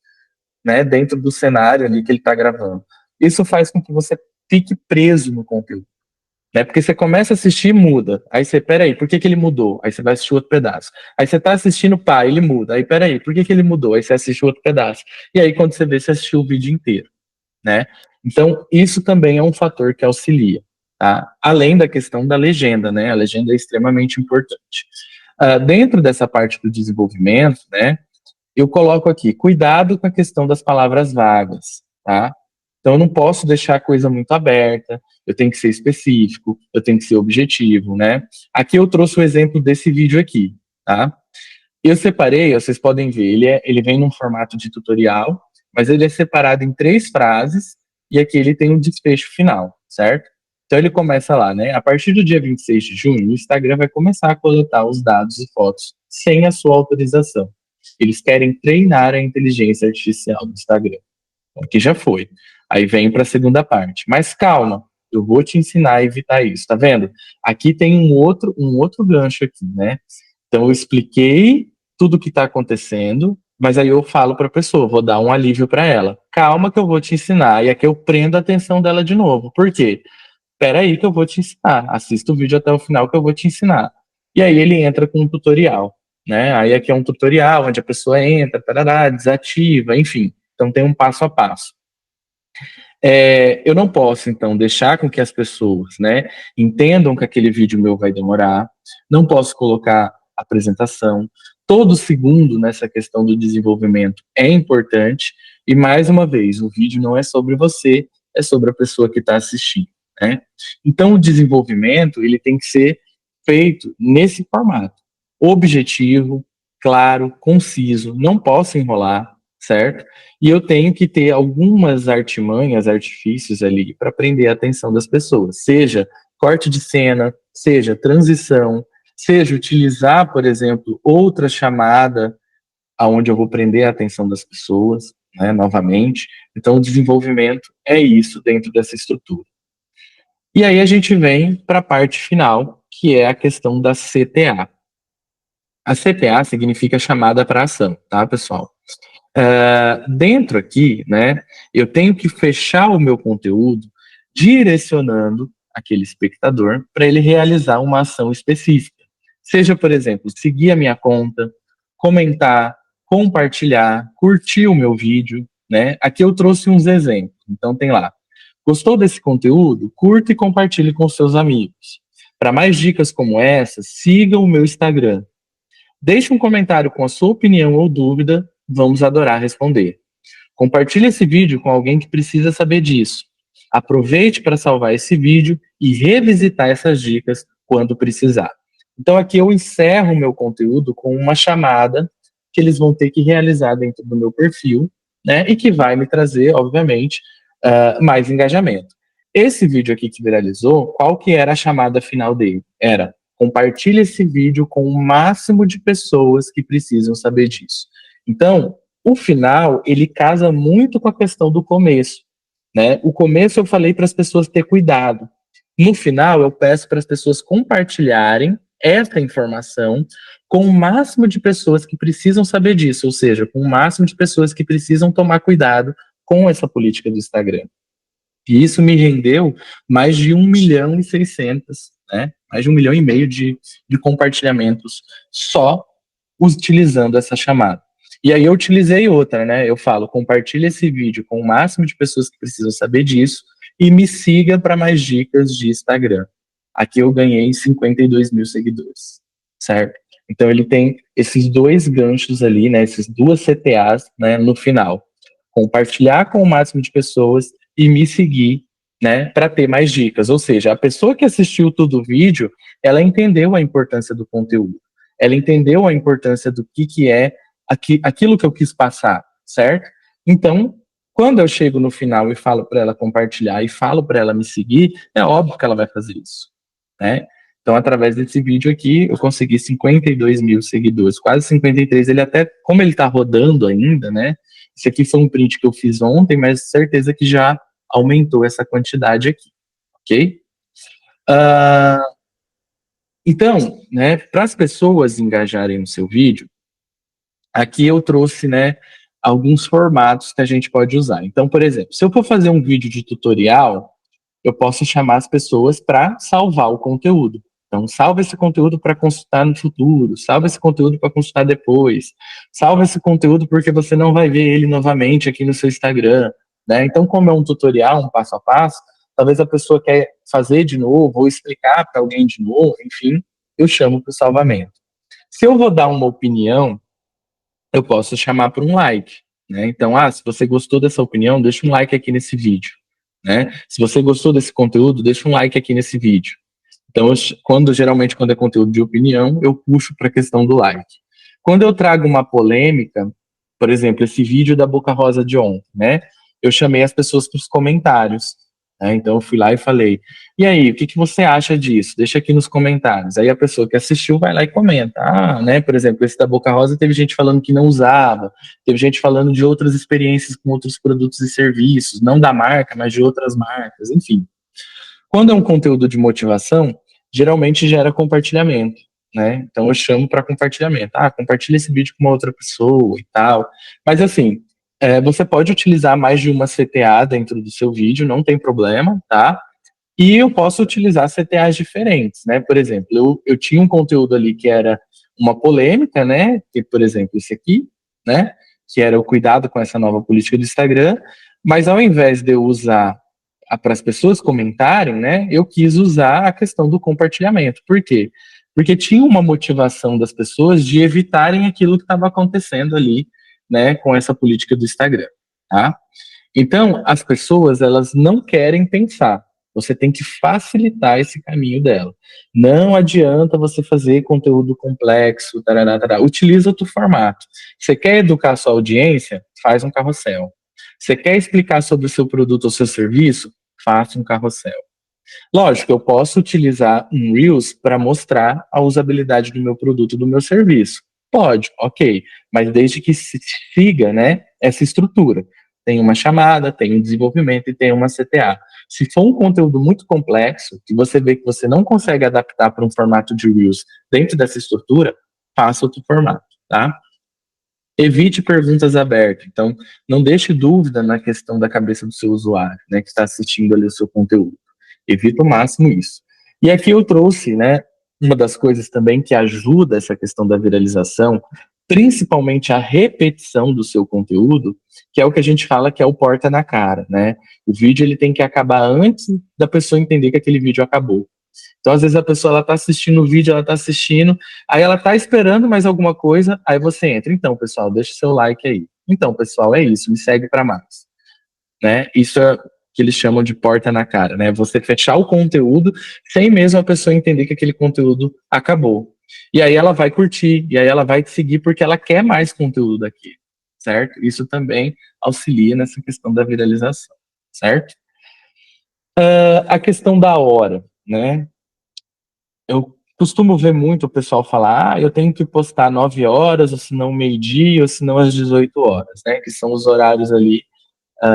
S1: né, dentro do cenário ali que ele está gravando. Isso faz com que você fique preso no conteúdo, né? Porque você começa a assistir e muda. Aí você, peraí, por que ele mudou? Aí você vai assistir outro pedaço. Aí você tá assistindo, pá, ele muda. Aí, peraí, por que ele mudou? Aí você assiste outro pedaço. E aí, quando você vê, você assistiu o vídeo inteiro, né? Então, isso também é um fator que auxilia, tá? Além da questão da legenda, né? A legenda é extremamente importante. Dentro dessa parte do desenvolvimento, né? Eu coloco aqui, cuidado com a questão das palavras vagas, tá? Então eu não posso deixar a coisa muito aberta, eu tenho que ser específico, eu tenho que ser objetivo, né? Aqui eu trouxe o exemplo desse vídeo aqui, tá? Eu separei, vocês podem ver, ele vem num formato de tutorial, mas ele é separado em 3 frases, e aqui ele tem um desfecho final, certo? Então ele começa lá, né? A partir do dia 26 de junho, o Instagram vai começar a coletar os dados e fotos sem a sua autorização. Eles querem treinar a inteligência artificial do Instagram, que já foi. Aí vem para a segunda parte. Mas calma, eu vou te ensinar a evitar isso, tá vendo? Aqui tem um outro gancho aqui, né? Então eu expliquei tudo o que está acontecendo, mas aí eu falo para a pessoa, vou dar um alívio para ela. Calma que eu vou te ensinar. E aqui eu prendo a atenção dela de novo. Por quê? Espera aí que eu vou te ensinar. Assista o vídeo até o final que eu vou te ensinar. E aí ele entra com um tutorial, né? Aí aqui é um tutorial onde a pessoa entra, tarará, desativa, enfim. Então tem um passo a passo. Eu não posso, então, deixar com que as pessoas, né, entendam que aquele vídeo meu vai demorar, não posso colocar apresentação. Todo segundo nessa questão do desenvolvimento é importante, e mais uma vez, o vídeo não é sobre você, é sobre a pessoa que está assistindo, né? Então, o desenvolvimento, ele tem que ser feito nesse formato, objetivo, claro, conciso, não posso enrolar, certo? E eu tenho que ter algumas artimanhas, artifícios ali para prender a atenção das pessoas, seja corte de cena, seja transição, seja utilizar, por exemplo, outra chamada aonde eu vou prender a atenção das pessoas, né, novamente. Então, o desenvolvimento é isso dentro dessa estrutura. E aí a gente vem para a parte final, que é a questão da CTA. A CTA significa chamada para ação, tá, pessoal? Dentro aqui, né, eu tenho que fechar o meu conteúdo direcionando aquele espectador para ele realizar uma ação específica. Seja, por exemplo, seguir a minha conta, comentar, compartilhar, curtir o meu vídeo, né? Aqui eu trouxe uns exemplos. Então tem lá. Gostou desse conteúdo? Curta e compartilhe com seus amigos. Para mais dicas como essa, siga o meu Instagram. Deixe um comentário com a sua opinião ou dúvida, vamos adorar responder. Compartilhe esse vídeo com alguém que precisa saber disso. Aproveite para salvar esse vídeo e revisitar essas dicas quando precisar. Então aqui eu encerro o meu conteúdo com uma chamada que eles vão ter que realizar dentro do meu perfil, né? E que vai me trazer, obviamente, mais engajamento. Esse vídeo aqui que viralizou, qual que era a chamada final dele? Era: compartilhe esse vídeo com o máximo de pessoas que precisam saber disso. Então, o final, ele casa muito com a questão do começo, né? O começo eu falei para as pessoas ter cuidado. No final, eu peço para as pessoas compartilharem essa informação com o máximo de pessoas que precisam saber disso, ou seja, com o máximo de pessoas que precisam tomar cuidado com essa política do Instagram. E isso me rendeu mais de 1.600.000, né? Mais de 1,5 milhão de compartilhamentos só utilizando essa chamada. E aí eu utilizei outra, né? Eu falo, compartilhe esse vídeo com o máximo de pessoas que precisam saber disso e me siga para mais dicas de Instagram. Aqui eu ganhei 52 mil seguidores, certo? Então ele tem esses 2 ganchos ali, né? Esses 2 CTAs, né? No final. Compartilhar com o máximo de pessoas e me seguir, né, para ter mais dicas. Ou seja, a pessoa que assistiu todo o vídeo, ela entendeu a importância do conteúdo. Ela entendeu a importância do que é aquilo que eu quis passar, certo? Então, Quando eu chego no final e falo para ela compartilhar e falo para ela me seguir, é óbvio que ela vai fazer isso, né? Então, através desse vídeo aqui, eu consegui 52 mil seguidores, quase 53. Ele até, como ele está rodando ainda, né? Esse aqui foi um print que eu fiz ontem, mas certeza que já aumentou essa quantidade aqui, ok? Então, né, para as pessoas engajarem no seu vídeo, aqui eu trouxe, né, alguns formatos que a gente pode usar. Então, por exemplo, se eu for fazer um vídeo de tutorial, eu posso chamar as pessoas para salvar o conteúdo. Então, salva esse conteúdo para consultar no futuro, salva esse conteúdo para consultar depois, salva esse conteúdo porque você não vai ver ele novamente aqui no seu Instagram, né? Então, como é um tutorial, um passo a passo, talvez a pessoa quer fazer de novo ou explicar para alguém de novo, enfim, eu chamo para o salvamento. Se eu vou dar uma opinião, eu posso chamar para um like, né? Então, se você gostou dessa opinião, deixa um like aqui nesse vídeo, né? Se você gostou desse conteúdo, deixa um like aqui nesse vídeo. Então, geralmente quando é conteúdo de opinião, eu puxo para a questão do like. Quando eu trago uma polêmica, por exemplo, esse vídeo da Boca Rosa de ontem, né? Eu chamei as pessoas para os comentários, né? Então eu fui lá e falei: e aí, o que você acha disso? Deixa aqui nos comentários. Aí a pessoa que assistiu vai lá e comenta. Né? Por exemplo, esse da Boca Rosa teve gente falando que não usava, teve gente falando de outras experiências com outros produtos e serviços, não da marca, mas de outras marcas, enfim. Quando é um conteúdo de motivação, geralmente gera compartilhamento, né? Então eu chamo para compartilhamento. Compartilha esse vídeo com uma outra pessoa e tal. Mas assim, você pode utilizar mais de uma CTA dentro do seu vídeo, não tem problema, tá? E eu posso utilizar CTAs diferentes, né? Por exemplo, eu tinha um conteúdo ali que era uma polêmica, né? Que, por exemplo, esse aqui, né? Que era o cuidado com essa nova política do Instagram. Mas ao invés de eu usar para as pessoas comentarem, né? Eu quis usar a questão do compartilhamento. Por quê? Porque tinha uma motivação das pessoas de evitarem aquilo que estava acontecendo ali, né? Com essa política do Instagram, tá? Então, as pessoas, elas não querem pensar. Você tem que facilitar esse caminho dela. Não adianta você fazer conteúdo complexo, tarará, tarará. Utiliza outro formato. Você quer educar a sua audiência? Faz um carrossel. Você quer explicar sobre o seu produto ou seu serviço? Faça um carrossel. Lógico, eu posso utilizar um Reels para mostrar a usabilidade do meu produto, do meu serviço. Pode, ok, mas desde que se siga, né, essa estrutura. Tem uma chamada, tem um desenvolvimento e tem uma CTA. Se for um conteúdo muito complexo, que você vê que você não consegue adaptar para um formato de Reels dentro dessa estrutura, faça outro formato, tá? Evite perguntas abertas. Então, não deixe dúvida na questão da cabeça do seu usuário, né, que está assistindo ali o seu conteúdo. Evita o máximo isso. E aqui eu trouxe, né, uma das coisas também que ajuda essa questão da viralização, principalmente a repetição do seu conteúdo, que é o que a gente fala que é o porta na cara, né? O vídeo ele tem que acabar antes da pessoa entender que aquele vídeo acabou. Então, às vezes a pessoa ela tá assistindo o vídeo, ela tá assistindo, aí ela tá esperando mais alguma coisa, aí você entra. Então, pessoal, deixa o seu like aí. Então, pessoal, é isso, me segue para mais, né? Isso é que eles chamam de porta na cara, né? Você fechar o conteúdo sem mesmo a pessoa entender que aquele conteúdo acabou. E aí ela vai curtir, e aí ela vai te seguir porque ela quer mais conteúdo daqui, certo? Isso também auxilia nessa questão da viralização, certo? A questão da hora, né? Eu costumo ver muito o pessoal falar, eu tenho que postar 9 horas, ou se não meio-dia, ou se não às 18 horas, né? Que são os horários ali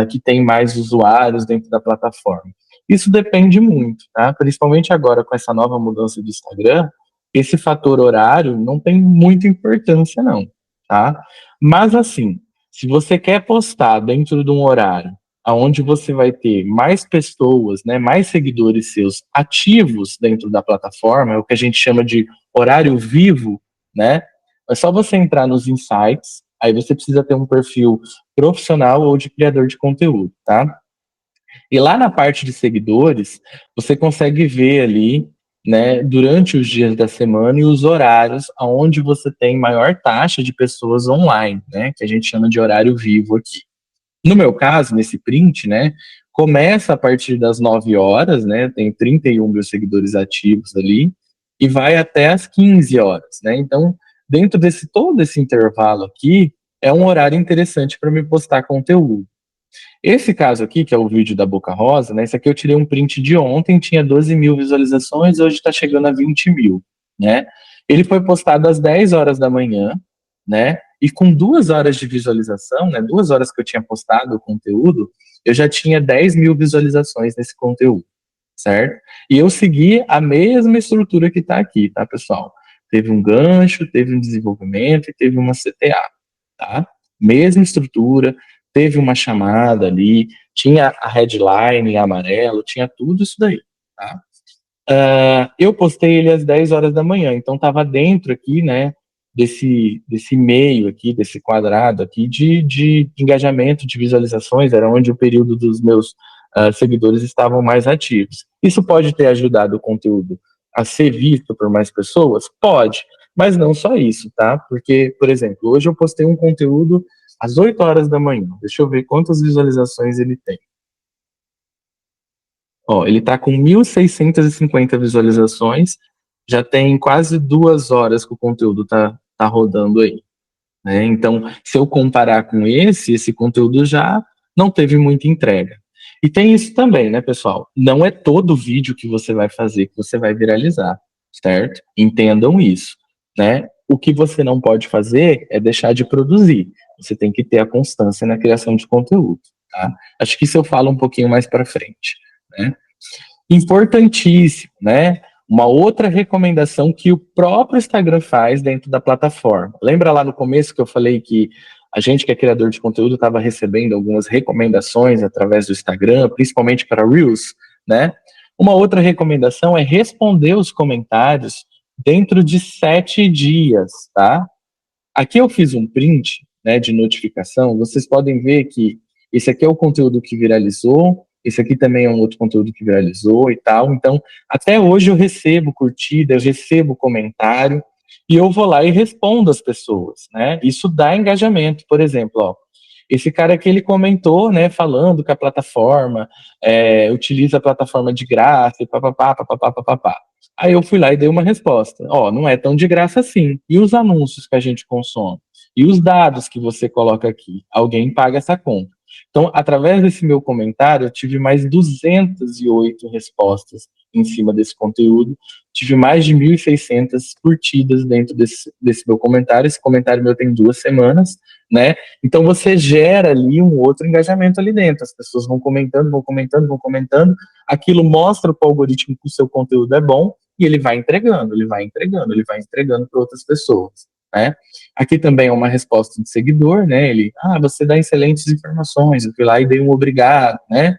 S1: que tem mais usuários dentro da plataforma. Isso depende muito, tá? Principalmente agora com essa nova mudança do Instagram, esse fator horário não tem muita importância não, tá? Mas assim, se você quer postar dentro de um horário onde você vai ter mais pessoas, né, mais seguidores seus ativos dentro da plataforma, é o que a gente chama de horário vivo, né? É só você entrar nos insights, aí você precisa ter um perfil profissional ou de criador de conteúdo, tá? E lá na parte de seguidores, você consegue ver ali, né, durante os dias da semana e os horários aonde você tem maior taxa de pessoas online, né, que a gente chama de horário vivo aqui. No meu caso, nesse print, né, começa a partir das 9 horas, né, tem 31 mil seguidores ativos ali, e vai até as 15 horas, né, então, dentro desse todo esse intervalo aqui, é um horário interessante para me postar conteúdo. Esse caso aqui, que é o vídeo da Boca Rosa, né? Esse aqui eu tirei um print de ontem, tinha 12 mil visualizações, hoje está chegando a 20 mil, né? Ele foi postado às 10 horas da manhã, né? E com 2 horas de visualização, né? 2 horas que eu tinha postado o conteúdo, eu já tinha 10 mil visualizações nesse conteúdo, certo? E eu segui a mesma estrutura que está aqui, tá, pessoal? Teve um gancho, teve um desenvolvimento e teve uma CTA, tá? Mesma estrutura, teve uma chamada ali, tinha a headline em amarelo, tinha tudo isso daí, tá? Eu postei ele às 10 horas da manhã, então estava dentro aqui, né, desse meio aqui, desse quadrado aqui de engajamento, de visualizações, era onde o período dos meus seguidores estavam mais ativos. Isso pode ter ajudado o conteúdo a ser visto por mais pessoas? Pode, mas não só isso, tá? Porque, por exemplo, hoje eu postei um conteúdo às 8 horas da manhã, deixa eu ver quantas visualizações ele tem. Ó, ele tá com 1.650 visualizações, já tem quase 2 horas que o conteúdo tá rodando aí, né? Então, se eu comparar com esse conteúdo já não teve muita entrega. E tem isso também, né, pessoal? Não é todo vídeo que você vai fazer que você vai viralizar, certo? Entendam isso, né? O que você não pode fazer é deixar de produzir. Você tem que ter a constância na criação de conteúdo, tá? Acho que isso eu falo um pouquinho mais para frente, né? Importantíssimo, né? Uma outra recomendação que o próprio Instagram faz dentro da plataforma. Lembra lá no começo que eu falei que a gente que é criador de conteúdo estava recebendo algumas recomendações através do Instagram, principalmente para Reels, né? Uma outra recomendação é responder os comentários dentro de 7 dias, tá? Aqui eu fiz um print, né, de notificação. Vocês podem ver que esse aqui é o conteúdo que viralizou, esse aqui também é um outro conteúdo que viralizou e tal. Então, até hoje eu recebo curtida, eu recebo comentário e eu vou lá e respondo as pessoas, né? Isso dá engajamento. Por exemplo, ó, esse cara aqui ele comentou, né, falando que a plataforma utiliza a plataforma de graça e papapá, papapá, papapá. Aí eu fui lá e dei uma resposta. Ó, não é tão de graça assim. E os anúncios que a gente consome? E os dados que você coloca aqui? Alguém paga essa conta. Então, através desse meu comentário, eu tive mais 208 respostas em cima desse conteúdo. Tive mais de 1.600 curtidas dentro desse meu comentário. Esse comentário meu tem 2 semanas, né? Então, você gera ali um outro engajamento ali dentro. As pessoas vão comentando, vão comentando, vão comentando. Aquilo mostra para o algoritmo que o seu conteúdo é bom e ele vai entregando, ele vai entregando, ele vai entregando para outras pessoas, né? Aqui também é uma resposta de seguidor, né? Ele, você dá excelentes informações, eu fui lá e dei um obrigado, né?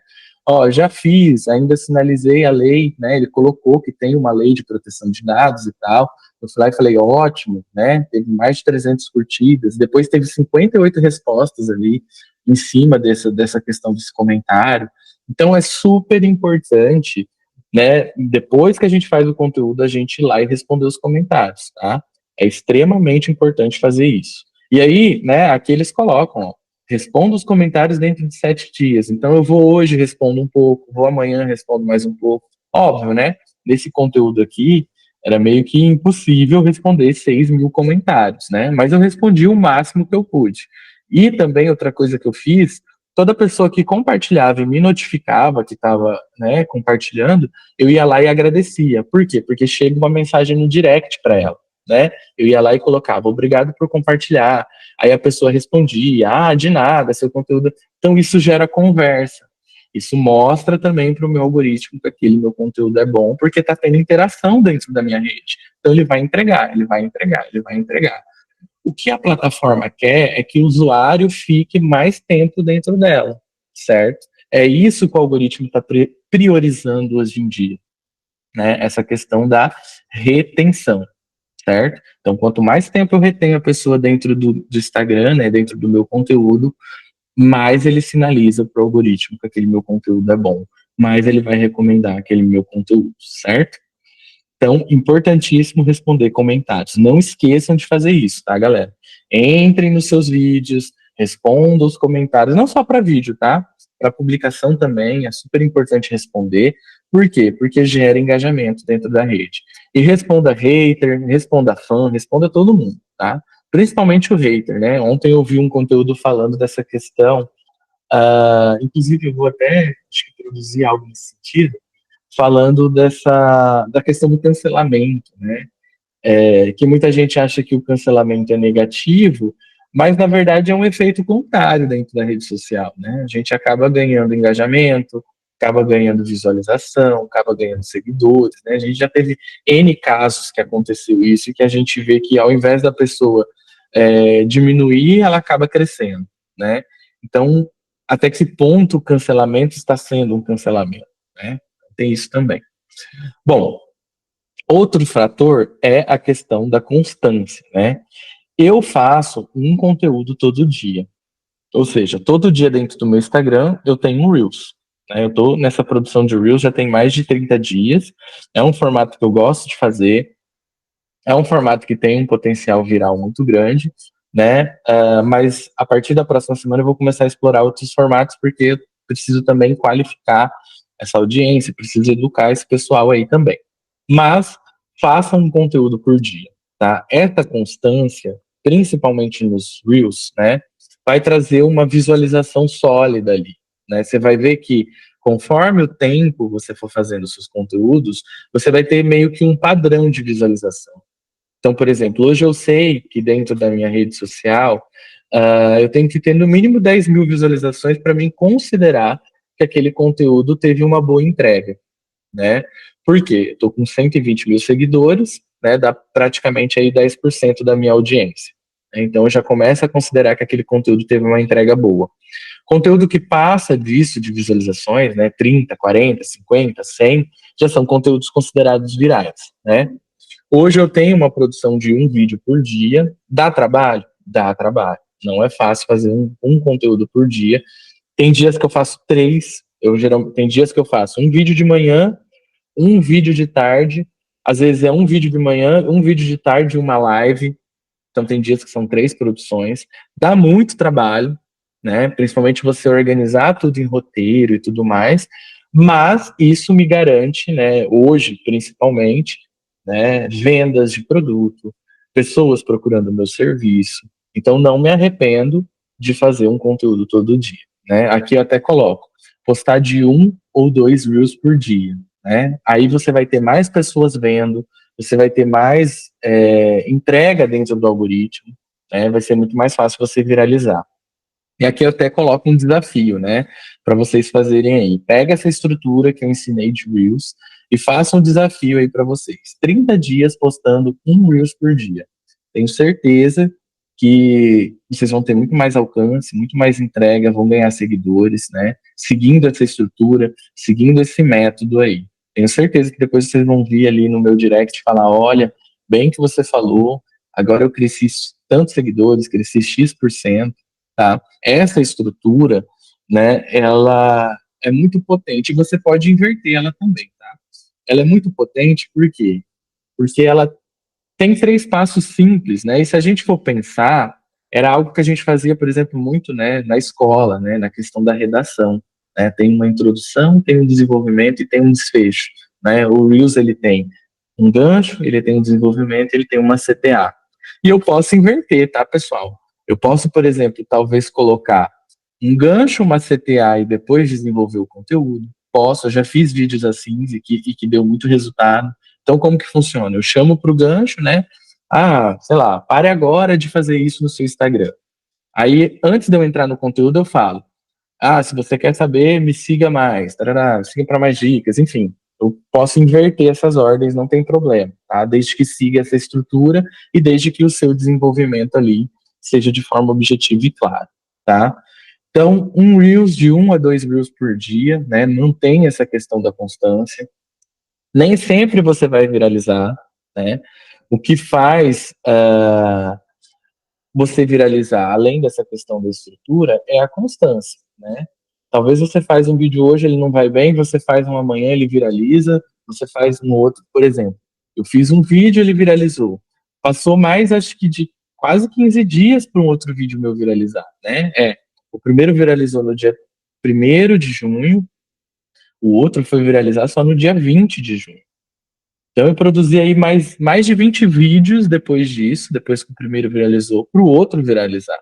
S1: Ó, já fiz, ainda sinalizei a lei, né? Ele colocou que tem uma lei de proteção de dados e tal. Eu fui lá e falei, ótimo, né? Teve mais de 300 curtidas, depois teve 58 respostas ali em cima dessa questão desse comentário. Então é super importante, né? Depois que a gente faz o conteúdo, a gente ir lá e responder os comentários, tá? É extremamente importante fazer isso. E aí, né, aqui eles colocam, ó, responda os comentários dentro de 7 dias. Então eu vou hoje, respondo um pouco, vou amanhã, respondo mais um pouco. Óbvio, né? Nesse conteúdo aqui, era meio que impossível responder 6 mil comentários, né? Mas eu respondi o máximo que eu pude. E também outra coisa que eu fiz, toda pessoa que compartilhava e me notificava que estava, né, compartilhando, eu ia lá e agradecia. Por quê? Porque chega uma mensagem no direct para ela, né? Eu ia lá e colocava, obrigado por compartilhar. Aí a pessoa respondia, de nada, seu conteúdo. Então isso gera conversa. Isso mostra também para o meu algoritmo que aquele meu conteúdo é bom, porque está tendo interação dentro da minha rede. Então ele vai entregar, ele vai entregar, ele vai entregar. O que a plataforma quer é que o usuário fique mais tempo dentro dela, certo? É isso que o algoritmo está priorizando hoje em dia, né? Essa questão da retenção, certo? Então, quanto mais tempo eu retenho a pessoa dentro do Instagram, né, dentro do meu conteúdo, mais ele sinaliza para o algoritmo que aquele meu conteúdo é bom, mais ele vai recomendar aquele meu conteúdo, certo? Então, importantíssimo responder comentários. Não esqueçam de fazer isso, tá, galera? Entrem nos seus vídeos, respondam os comentários, não só para vídeo, tá? Para publicação também, é super importante responder. Por quê? Porque gera engajamento dentro da rede. E responda hater, responda fã, responda todo mundo, tá? Principalmente o hater, né? Ontem eu vi um conteúdo falando dessa questão Inclusive, eu vou até acho que produzir algo nesse sentido, falando da questão do cancelamento, né? Que muita gente acha que o cancelamento é negativo, mas na verdade é um efeito contrário dentro da rede social, né? A gente acaba ganhando engajamento, acaba ganhando visualização, acaba ganhando seguidores, né? A gente já teve N casos que aconteceu isso e que a gente vê que ao invés da pessoa diminuir, ela acaba crescendo, né? Então, até que ponto o cancelamento está sendo um cancelamento, né? Tem isso também. Bom, outro fator é a questão da constância, né? Eu faço um conteúdo todo dia. Ou seja, todo dia dentro do meu Instagram eu tenho um Reels. Né? Eu estou nessa produção de Reels já tem mais de 30 dias. É um formato que eu gosto de fazer. É um formato que tem um potencial viral muito grande, né? Mas a partir da próxima semana eu vou começar a explorar outros formatos, porque eu preciso também qualificar essa audiência, preciso educar esse pessoal aí também. Mas faça um conteúdo por dia, tá? Essa constância, principalmente nos Reels, né? Vai trazer uma visualização sólida ali, né? Você vai ver que conforme o tempo você for fazendo seus conteúdos, você vai ter meio que um padrão de visualização. Então, por exemplo, hoje eu sei que dentro da minha rede social eu tenho que ter no mínimo 10 mil visualizações para mim considerar que aquele conteúdo teve uma boa entrega, né? Por quê? Estou com 120 mil seguidores, né? Dá praticamente aí 10% da minha audiência. Então, eu já começo a considerar que aquele conteúdo teve uma entrega boa. Conteúdo que passa disso, de visualizações, né? 30, 40, 50, 100, já são conteúdos considerados virais, né? Hoje eu tenho uma produção de um vídeo por dia. Dá trabalho? Dá trabalho. Não é fácil fazer um conteúdo por dia. Tem dias que eu faço três. Tem dias que eu faço um vídeo de manhã, um vídeo de tarde. Às vezes é um vídeo de manhã, um vídeo de tarde e uma live. Então tem dias que são três produções. Dá muito trabalho, né? Principalmente você organizar tudo em roteiro e tudo mais. Mas isso me garante, né? Hoje, principalmente, né? Vendas de produto, pessoas procurando meu serviço. Então não me arrependo de fazer um conteúdo todo dia, né? Aqui eu até coloco postar de um ou dois reels por dia, né? Aí você vai ter mais pessoas vendo, você vai ter mais entrega dentro do algoritmo, né? Vai ser muito mais fácil você viralizar. E aqui eu até coloco um desafio, né, para vocês fazerem aí. Pega essa estrutura que eu ensinei de Reels e faça um desafio aí para vocês. 30 dias postando um Reels por dia. Tenho certeza que vocês vão ter muito mais alcance, muito mais entrega, vão ganhar seguidores, né, seguindo essa estrutura, seguindo esse método aí. Tenho certeza que depois vocês vão vir ali no meu direct e falar, olha, bem que você falou, agora eu cresci tantos seguidores, cresci X%, tá? Essa estrutura, né, ela é muito potente e você pode inverter ela também, tá? Ela é muito potente por quê? Porque ela tem três passos simples, né? E se a gente for pensar, era algo que a gente fazia, por exemplo, muito, né, na escola, né, na questão da redação, né? Tem uma introdução, tem um desenvolvimento e tem um desfecho, né? O Reels ele tem um gancho, ele tem um desenvolvimento, ele tem uma CTA. E eu posso inverter, tá, pessoal? Eu posso, por exemplo, talvez colocar um gancho, uma CTA e depois desenvolver o conteúdo. Posso, eu já fiz vídeos assim e que deu muito resultado. Então, como que funciona? Eu chamo para o gancho, né? Ah, sei lá, pare agora de fazer isso no seu Instagram. Aí, antes de eu entrar no conteúdo, eu falo: ah, se você quer saber, me siga mais, tarará, siga para mais dicas, enfim. Eu posso inverter essas ordens, não tem problema, tá? Desde que siga essa estrutura e desde que o seu desenvolvimento ali seja de forma objetiva e clara, tá? Então, um Reels de 1 a 2 Reels por dia, né? Não tem essa questão da constância. Nem sempre você vai viralizar, né? O que faz você viralizar, além dessa questão da estrutura, é a constância, né? Talvez você faz um vídeo hoje, ele não vai bem, você faz um amanhã, ele viraliza, você faz um outro, por exemplo. Eu fiz um vídeo, ele viralizou. Passou mais, acho que de quase 15 dias para um outro vídeo meu viralizar, né? O primeiro viralizou no dia 1º de junho, o outro foi viralizar só no dia 20 de junho. Então eu produzi aí mais de 20 vídeos depois disso, depois que o primeiro viralizou, para o outro viralizar.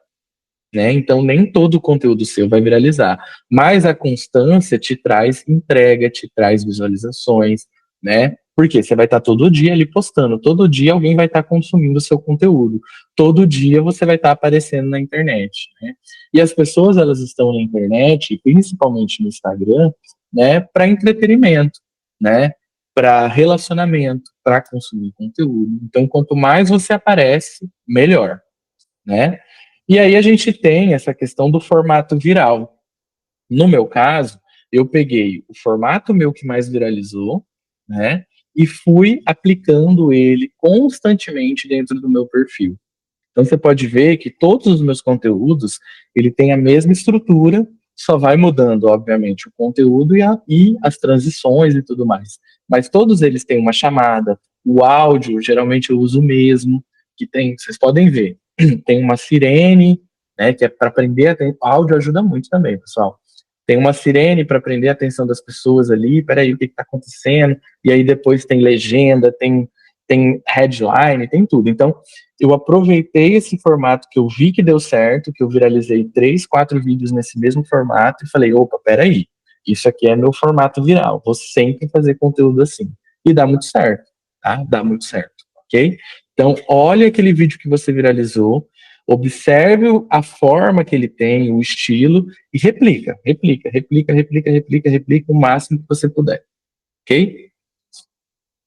S1: né? Então nem todo o conteúdo seu vai viralizar, mas a constância te traz entrega, te traz visualizações, né? Porque você vai estar todo dia ali postando, todo dia alguém vai estar consumindo o seu conteúdo, todo dia você vai estar aparecendo na internet, né? E as pessoas, elas estão na internet, principalmente no Instagram, né, para entretenimento, né? Para relacionamento, para consumir conteúdo. Então, quanto mais você aparece, melhor, né? E aí a gente tem essa questão do formato viral. No meu caso, eu peguei o formato meu que mais viralizou, né? E fui aplicando ele constantemente dentro do meu perfil. Então você pode ver que todos os meus conteúdos, ele tem a mesma estrutura, só vai mudando, obviamente, o conteúdo e as transições e tudo mais. Mas todos eles têm uma chamada, o áudio, geralmente eu uso o mesmo, que tem, vocês podem ver, tem uma sirene, né, que é para prender a atenção. Áudio ajuda muito também, pessoal. Tem uma sirene para prender a atenção das pessoas ali, peraí, o que está acontecendo? E aí depois tem legenda, tem headline, tem tudo. Então, eu aproveitei esse formato que eu vi que deu certo, que eu viralizei 3, 4 vídeos nesse mesmo formato e falei, opa, peraí, isso aqui é meu formato viral, vou sempre fazer conteúdo assim. E dá muito certo, tá? Dá muito certo, ok? Então, olha aquele vídeo que você viralizou, observe a forma que ele tem, o estilo, e replica o máximo que você puder, ok?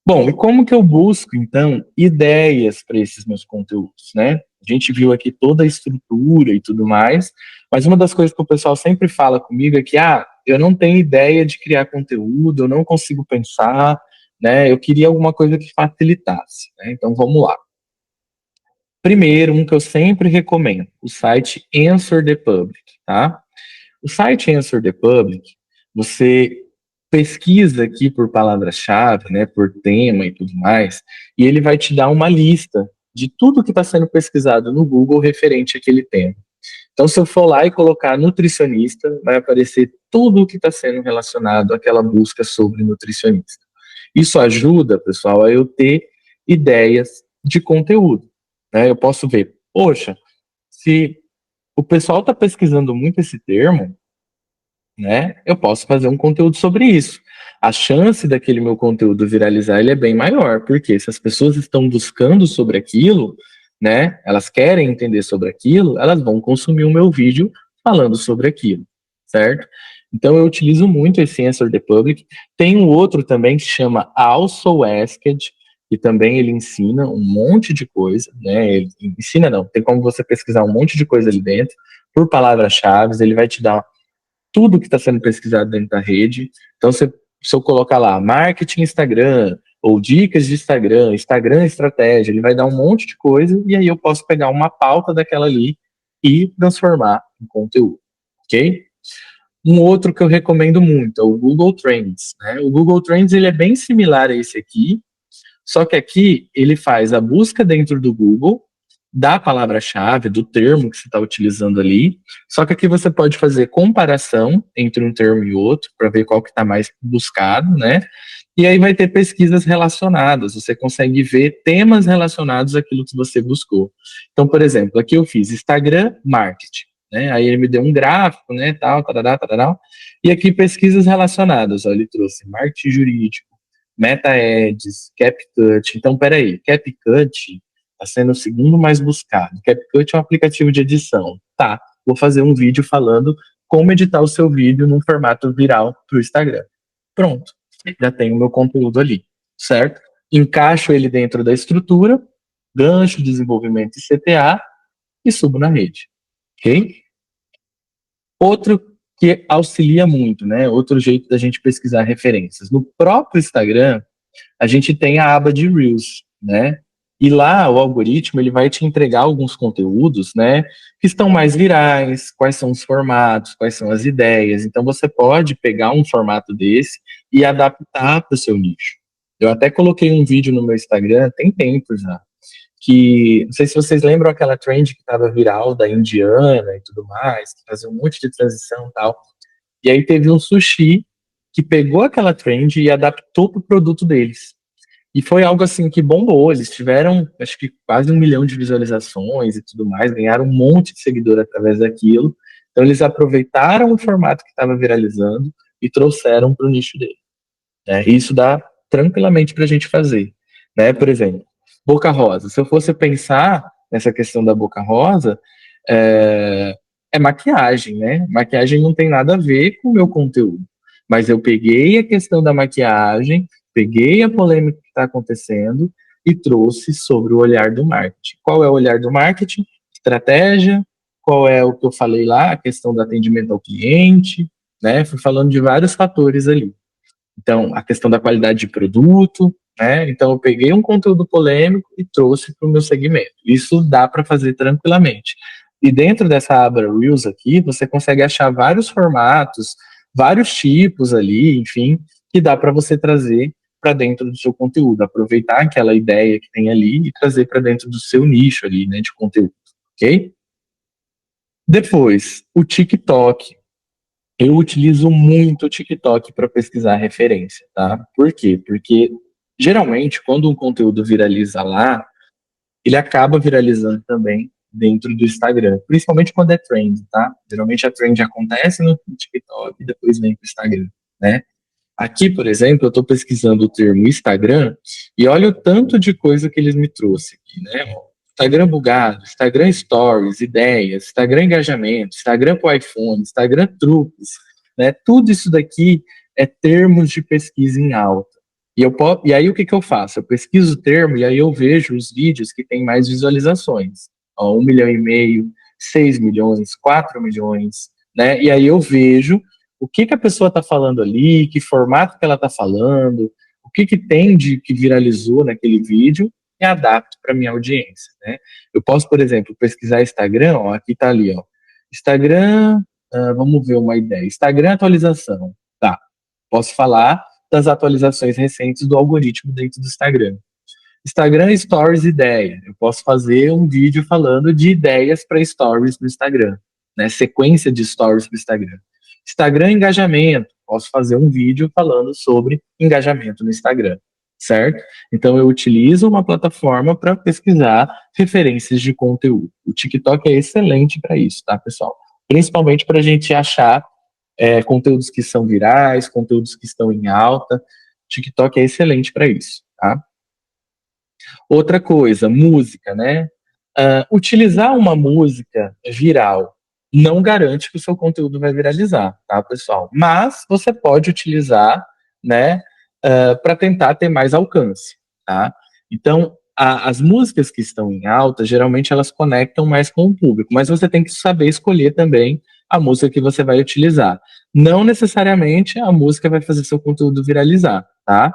S1: Bom, e como que eu busco, então, ideias para esses meus conteúdos, né? A gente viu aqui toda a estrutura e tudo mais, mas uma das coisas que o pessoal sempre fala comigo é que, eu não tenho ideia de criar conteúdo, eu não consigo pensar, né? Eu queria alguma coisa que facilitasse, né? Então, vamos lá. Primeiro, um que eu sempre recomendo, o site Answer the Public, tá? O site Answer the Public, você pesquisa aqui por palavra-chave, né, por tema e tudo mais, e ele vai te dar uma lista de tudo que está sendo pesquisado no Google referente àquele tema. Então, se eu for lá e colocar nutricionista, vai aparecer tudo o que está sendo relacionado àquela busca sobre nutricionista. Isso ajuda, pessoal, a eu ter ideias de conteúdo, né? Eu posso ver, poxa, se o pessoal está pesquisando muito esse termo, né? Eu posso fazer um conteúdo sobre isso. A chance daquele meu conteúdo viralizar ele é bem maior, porque se as pessoas estão buscando sobre aquilo, né? Elas querem entender sobre aquilo, elas vão consumir o meu vídeo falando sobre aquilo, certo? Então eu utilizo muito esse Answer the Public. Tem um outro também que se chama Also Asked, que também ele ensina um monte de coisa, né? Ele ensina não, tem como você pesquisar um monte de coisa ali dentro por palavras-chave, ele vai te dar tudo que está sendo pesquisado dentro da rede. Então, se eu colocar lá marketing Instagram, ou dicas de Instagram, Instagram estratégia, ele vai dar um monte de coisa, e aí eu posso pegar uma pauta daquela ali e transformar em conteúdo, ok? Um outro que eu recomendo muito é o Google Trends, né? O Google Trends ele é bem similar a esse aqui, só que aqui ele faz a busca dentro do Google da palavra-chave, do termo que você está utilizando ali. Só que aqui você pode fazer comparação entre um termo e outro para ver qual que está mais buscado, né? E aí vai ter pesquisas relacionadas. Você consegue ver temas relacionados àquilo que você buscou. Então, por exemplo, aqui eu fiz Instagram Marketing, né? Aí ele me deu um gráfico, né? Tal, tarará, tarará. E aqui pesquisas relacionadas. Ó, ele trouxe marketing jurídico, Meta Ads, CapCut. Então, peraí, CapCut está sendo o segundo mais buscado. CapCut é um aplicativo de edição. Tá, vou fazer um vídeo falando como editar o seu vídeo num formato viral para o Instagram. Pronto, já tenho o meu conteúdo ali, certo? Encaixo ele dentro da estrutura, gancho, desenvolvimento e CTA e subo na rede, ok? Outro que auxilia muito, né? Outro jeito da gente pesquisar referências. No próprio Instagram, a gente tem a aba de Reels, né? E lá o algoritmo ele vai te entregar alguns conteúdos, né, que estão mais virais, quais são os formatos, quais são as ideias. Então você pode pegar um formato desse e adaptar para o seu nicho. Eu até coloquei um vídeo no meu Instagram, tem tempo já, que não sei se vocês lembram aquela trend que estava viral da indiana e tudo mais, que fazia um monte de transição e tal. E aí teve um sushi que pegou aquela trend e adaptou para o produto deles. E foi algo assim que bombou. Eles tiveram, acho que quase 1 milhão de visualizações e tudo mais, ganharam um monte de seguidor através daquilo. Então eles aproveitaram o formato que estava viralizando e trouxeram para o nicho dele. Né? E isso dá tranquilamente para a gente fazer. Né? Por exemplo, Boca Rosa. Se eu fosse pensar nessa questão da Boca Rosa, é, é maquiagem, né? Maquiagem não tem nada a ver com o meu conteúdo. Mas eu peguei a questão da maquiagem, peguei a polêmica que está acontecendo e trouxe sobre o olhar do marketing. Qual é o olhar do marketing? Estratégia. Qual é o que eu falei lá? A questão do atendimento ao cliente, né? Fui falando de vários fatores ali. Então, a questão da qualidade de produto, né? Então, eu peguei um conteúdo polêmico e trouxe para o meu segmento. Isso dá para fazer tranquilamente. E dentro dessa aba Reels aqui, você consegue achar vários formatos, vários tipos ali, enfim, que dá para você trazer para dentro do seu conteúdo, aproveitar aquela ideia que tem ali e trazer para dentro do seu nicho ali, né, de conteúdo, ok? Depois, o TikTok. Eu utilizo muito o TikTok para pesquisar referência, tá? Por quê? Porque geralmente quando um conteúdo viraliza lá, ele acaba viralizando também dentro do Instagram, principalmente quando é trend, tá? Geralmente a trend acontece no TikTok e depois vem para o Instagram, né? Aqui, por exemplo, eu estou pesquisando o termo Instagram e olha o tanto de coisa que eles me trouxeram aqui, né? Instagram bugado, Instagram Stories, ideias, Instagram engajamento, Instagram para o iPhone, Instagram truques, né? Tudo isso daqui é termos de pesquisa em alta. E aí o que eu faço? Eu pesquiso o termo e aí eu vejo os vídeos que têm mais visualizações. Ó, 1,5 milhão, 6 milhões, 4 milhões, né? E aí eu vejo o que a pessoa está falando ali, que formato que ela está falando, o que tem de que viralizou naquele vídeo e adapto para minha audiência, né? Eu posso, por exemplo, pesquisar Instagram, ó, aqui está ali, ó, Instagram, vamos ver uma ideia, Instagram atualização, tá? Posso falar das atualizações recentes do algoritmo dentro do Instagram. Instagram Stories ideia. Eu posso fazer um vídeo falando de ideias para stories no Instagram, né? Sequência de stories para o Instagram. Instagram engajamento. Posso fazer um vídeo falando sobre engajamento no Instagram, certo? Então eu utilizo uma plataforma para pesquisar referências de conteúdo. O TikTok é excelente para isso, tá, pessoal? Principalmente para a gente achar conteúdos que são virais, conteúdos que estão em alta. O TikTok é excelente para isso, tá? Outra coisa, música, né? Utilizar uma música viral não garante que o seu conteúdo vai viralizar, tá, pessoal? Mas você pode utilizar, né, para tentar ter mais alcance, tá? Então, as músicas que estão em alta, geralmente elas conectam mais com o público, mas você tem que saber escolher também a música que você vai utilizar. Não necessariamente a música vai fazer seu conteúdo viralizar, tá?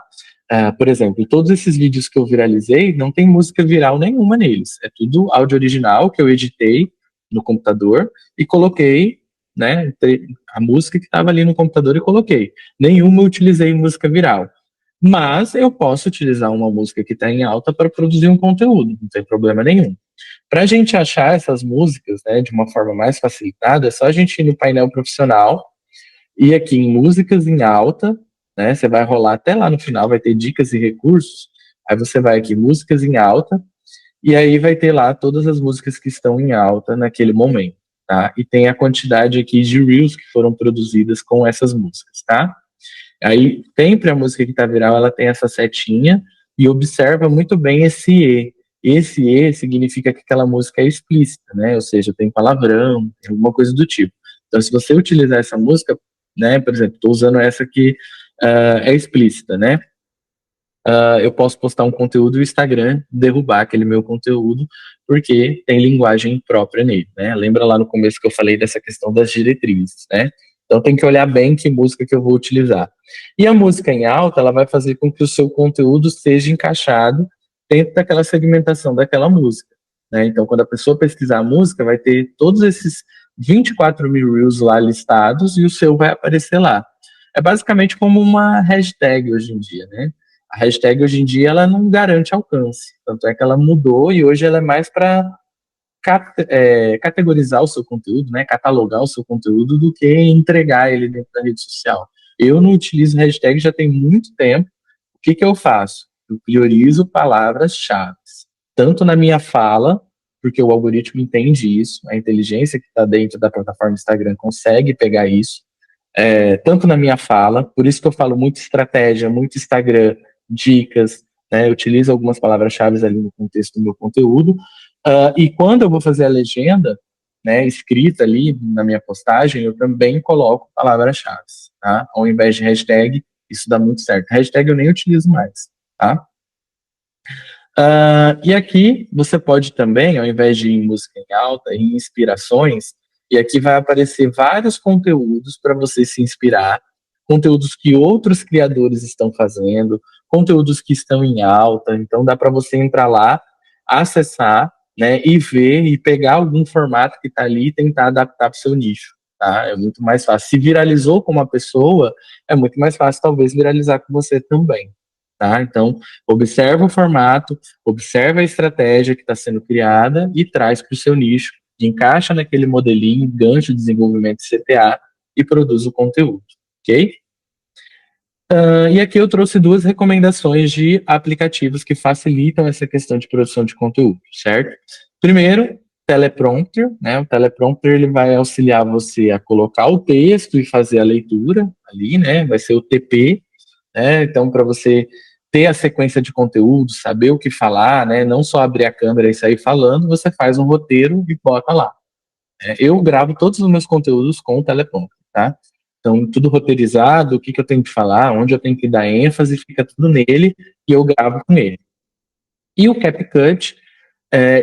S1: Por exemplo, todos esses vídeos que eu viralizei, não tem música viral nenhuma neles. É tudo áudio original que eu editei no computador e coloquei, né, a música que estava ali no computador e coloquei. Nenhuma eu utilizei música viral. Mas eu posso utilizar uma música que está em alta para produzir um conteúdo, não tem problema nenhum. Para a gente achar essas músicas, né, de uma forma mais facilitada, é só a gente ir no painel profissional e aqui em músicas em alta, né? Você vai rolar até lá no final, vai ter dicas e recursos. Aí você vai aqui, músicas em alta, e aí vai ter lá todas as músicas que estão em alta naquele momento, tá? E tem a quantidade aqui de reels que foram produzidas com essas músicas, tá? Aí sempre a música que tá viral, ela tem essa setinha e observa muito bem esse E. Esse E significa que aquela música é explícita, né? Ou seja, tem palavrão, tem alguma coisa do tipo. Então, se você utilizar essa música, né? Por exemplo, estou usando essa que é explícita, né? Eu posso postar um conteúdo e o Instagram derrubar aquele meu conteúdo porque tem linguagem própria nele, né? Lembra lá no começo que eu falei dessa questão das diretrizes, né? Então tem que olhar bem que música que eu vou utilizar. E a música em alta, ela vai fazer com que o seu conteúdo seja encaixado dentro daquela segmentação daquela música, né? Então quando a pessoa pesquisar a música, vai ter todos esses 24 mil reels lá listados e o seu vai aparecer lá. É basicamente como uma hashtag hoje em dia, né? A hashtag hoje em dia ela não garante alcance, tanto é que ela mudou e hoje ela é mais para categorizar o seu conteúdo, né, catalogar o seu conteúdo, do que entregar ele dentro da rede social. Eu não utilizo hashtag já tem muito tempo. O que eu faço? Eu priorizo palavras-chave, tanto na minha fala, porque o algoritmo entende isso, a inteligência que está dentro da plataforma Instagram consegue pegar isso, tanto na minha fala, por isso que eu falo muito estratégia, muito Instagram, dicas, né, eu utilizo algumas palavras-chave ali no contexto do meu conteúdo, e quando eu vou fazer a legenda, né, escrita ali na minha postagem, eu também coloco palavras-chave, tá? Ao invés de hashtag, isso dá muito certo. Hashtag eu nem utilizo mais, tá? E aqui você pode também, ao invés de ir em música em alta, em inspirações, e aqui vai aparecer vários conteúdos para você se inspirar, conteúdos que outros criadores estão fazendo, conteúdos que estão em alta, então dá para você entrar lá, acessar, né, e ver e pegar algum formato que está ali e tentar adaptar para o seu nicho, tá? É muito mais fácil. Se viralizou com uma pessoa, é muito mais fácil talvez viralizar com você também, tá? Então, observa o formato, observa a estratégia que está sendo criada e traz para o seu nicho, encaixa naquele modelinho, gancho de desenvolvimento de CTA e produz o conteúdo, ok? E aqui eu trouxe duas recomendações de aplicativos que facilitam essa questão de produção de conteúdo, certo? Primeiro, teleprompter, né? O teleprompter ele vai auxiliar você a colocar o texto e fazer a leitura ali, né? Vai ser o TP, né? Então, para você ter a sequência de conteúdo, saber o que falar, né? Não só abrir a câmera e sair falando, você faz um roteiro e bota lá. Eu gravo todos os meus conteúdos com o teleprompter, tá? Então, tudo roteirizado, o que, que eu tenho que falar, onde eu tenho que dar ênfase, fica tudo nele e eu gravo com ele. E o CapCut,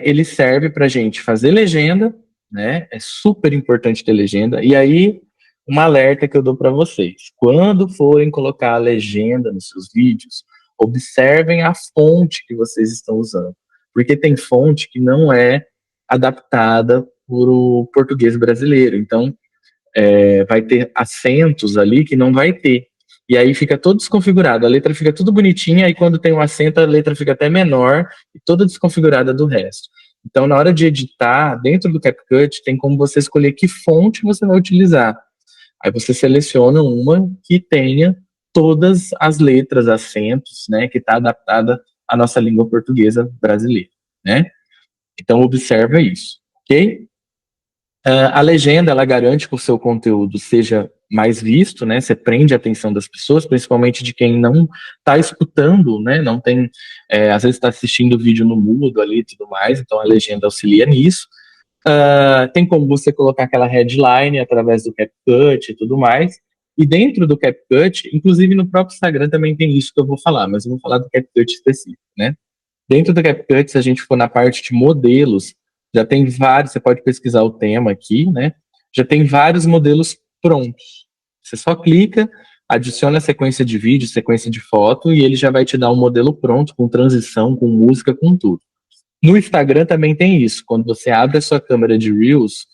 S1: ele serve para gente fazer legenda, né? É super importante ter legenda. E aí, um alerta que eu dou para vocês: quando forem colocar a legenda nos seus vídeos, observem a fonte que vocês estão usando, porque tem fonte que não é adaptada para o português brasileiro. Então, vai ter acentos ali que não vai ter. E aí fica todo desconfigurado, a letra fica tudo bonitinha, e quando tem um acento, a letra fica até menor e toda desconfigurada do resto. Então, na hora de editar, dentro do CapCut, tem como você escolher que fonte você vai utilizar. Aí você seleciona uma que tenha todas as letras, acentos, né, que está adaptada à nossa língua portuguesa brasileira, né? Então, observa isso, ok? A legenda, ela garante que o seu conteúdo seja mais visto, né? Você prende a atenção das pessoas, principalmente de quem não está escutando, né? Não tem, às vezes está assistindo o vídeo no mudo ali e tudo mais, então a legenda auxilia nisso. Tem como você colocar aquela headline através do CapCut e tudo mais. E dentro do CapCut, inclusive no próprio Instagram também tem isso que eu vou falar, mas eu vou falar do CapCut específico, né? Dentro do CapCut, se a gente for na parte de modelos, já tem vários, você pode pesquisar o tema aqui, né? Já tem vários modelos prontos. Você só clica, adiciona a sequência de vídeo, sequência de foto, e ele já vai te dar um modelo pronto, com transição, com música, com tudo. No Instagram também tem isso. Quando você abre a sua câmera de Reels,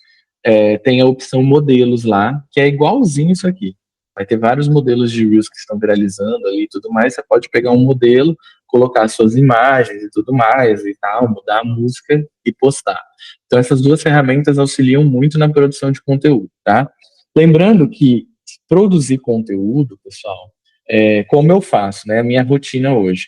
S1: tem a opção modelos lá, que é igualzinho isso aqui. Vai ter vários modelos de Reels que estão viralizando ali e tudo mais. Você pode pegar um modelo, colocar suas imagens e tudo mais e tal, mudar a música e postar. Então essas duas ferramentas auxiliam muito na produção de conteúdo, tá? Lembrando que produzir conteúdo, pessoal, como eu faço, né? A minha rotina hoje.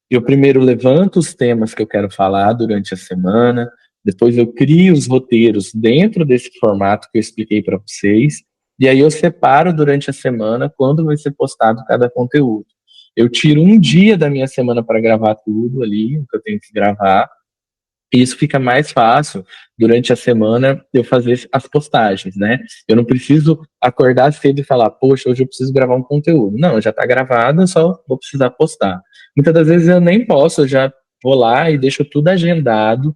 S1: Eu primeiro levanto os temas que eu quero falar durante a semana, depois eu crio os roteiros dentro desse formato que eu expliquei para vocês, e aí eu separo durante a semana quando vai ser postado cada conteúdo. Eu tiro um dia da minha semana para gravar tudo ali, o que eu tenho que gravar, e isso fica mais fácil durante a semana eu fazer as postagens, né? Eu não preciso acordar cedo e falar, poxa, hoje eu preciso gravar um conteúdo. Não, já está gravado, eu só vou precisar postar. Muitas das vezes eu nem posso, eu já vou lá e deixo tudo agendado,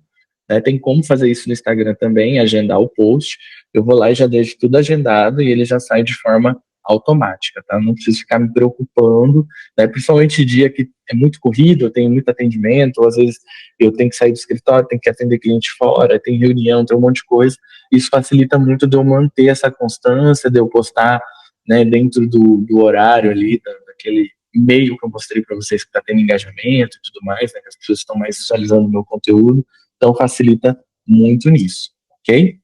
S1: né? Tem como fazer isso no Instagram também, agendar o post. Eu vou lá e já deixo tudo agendado e ele já sai de forma automática, tá? Não preciso ficar me preocupando, né? Principalmente dia que é muito corrido, eu tenho muito atendimento, ou às vezes eu tenho que sair do escritório, tenho que atender cliente fora, tem reunião, tem um monte de coisa. Isso facilita muito de eu manter essa constância, de eu postar, né, dentro do horário ali, daquele e-mail que eu mostrei para vocês que está tendo engajamento e tudo mais, né, que as pessoas estão mais visualizando o meu conteúdo, então facilita muito nisso, ok?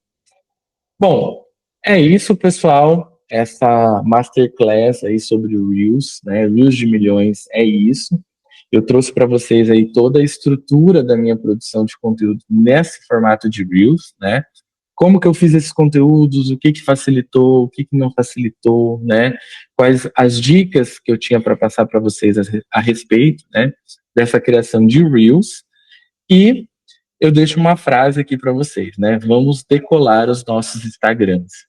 S1: Bom, é isso, pessoal. Essa masterclass aí sobre o Reels, né? Reels de milhões é isso. Eu trouxe para vocês aí toda a estrutura da minha produção de conteúdo nesse formato de Reels, né? Como que eu fiz esses conteúdos, o que que facilitou, o que que não facilitou, né? Quais as dicas que eu tinha para passar para vocês a respeito, né, dessa criação de Reels. E eu deixo uma frase aqui para vocês, né? Vamos decolar os nossos Instagrams.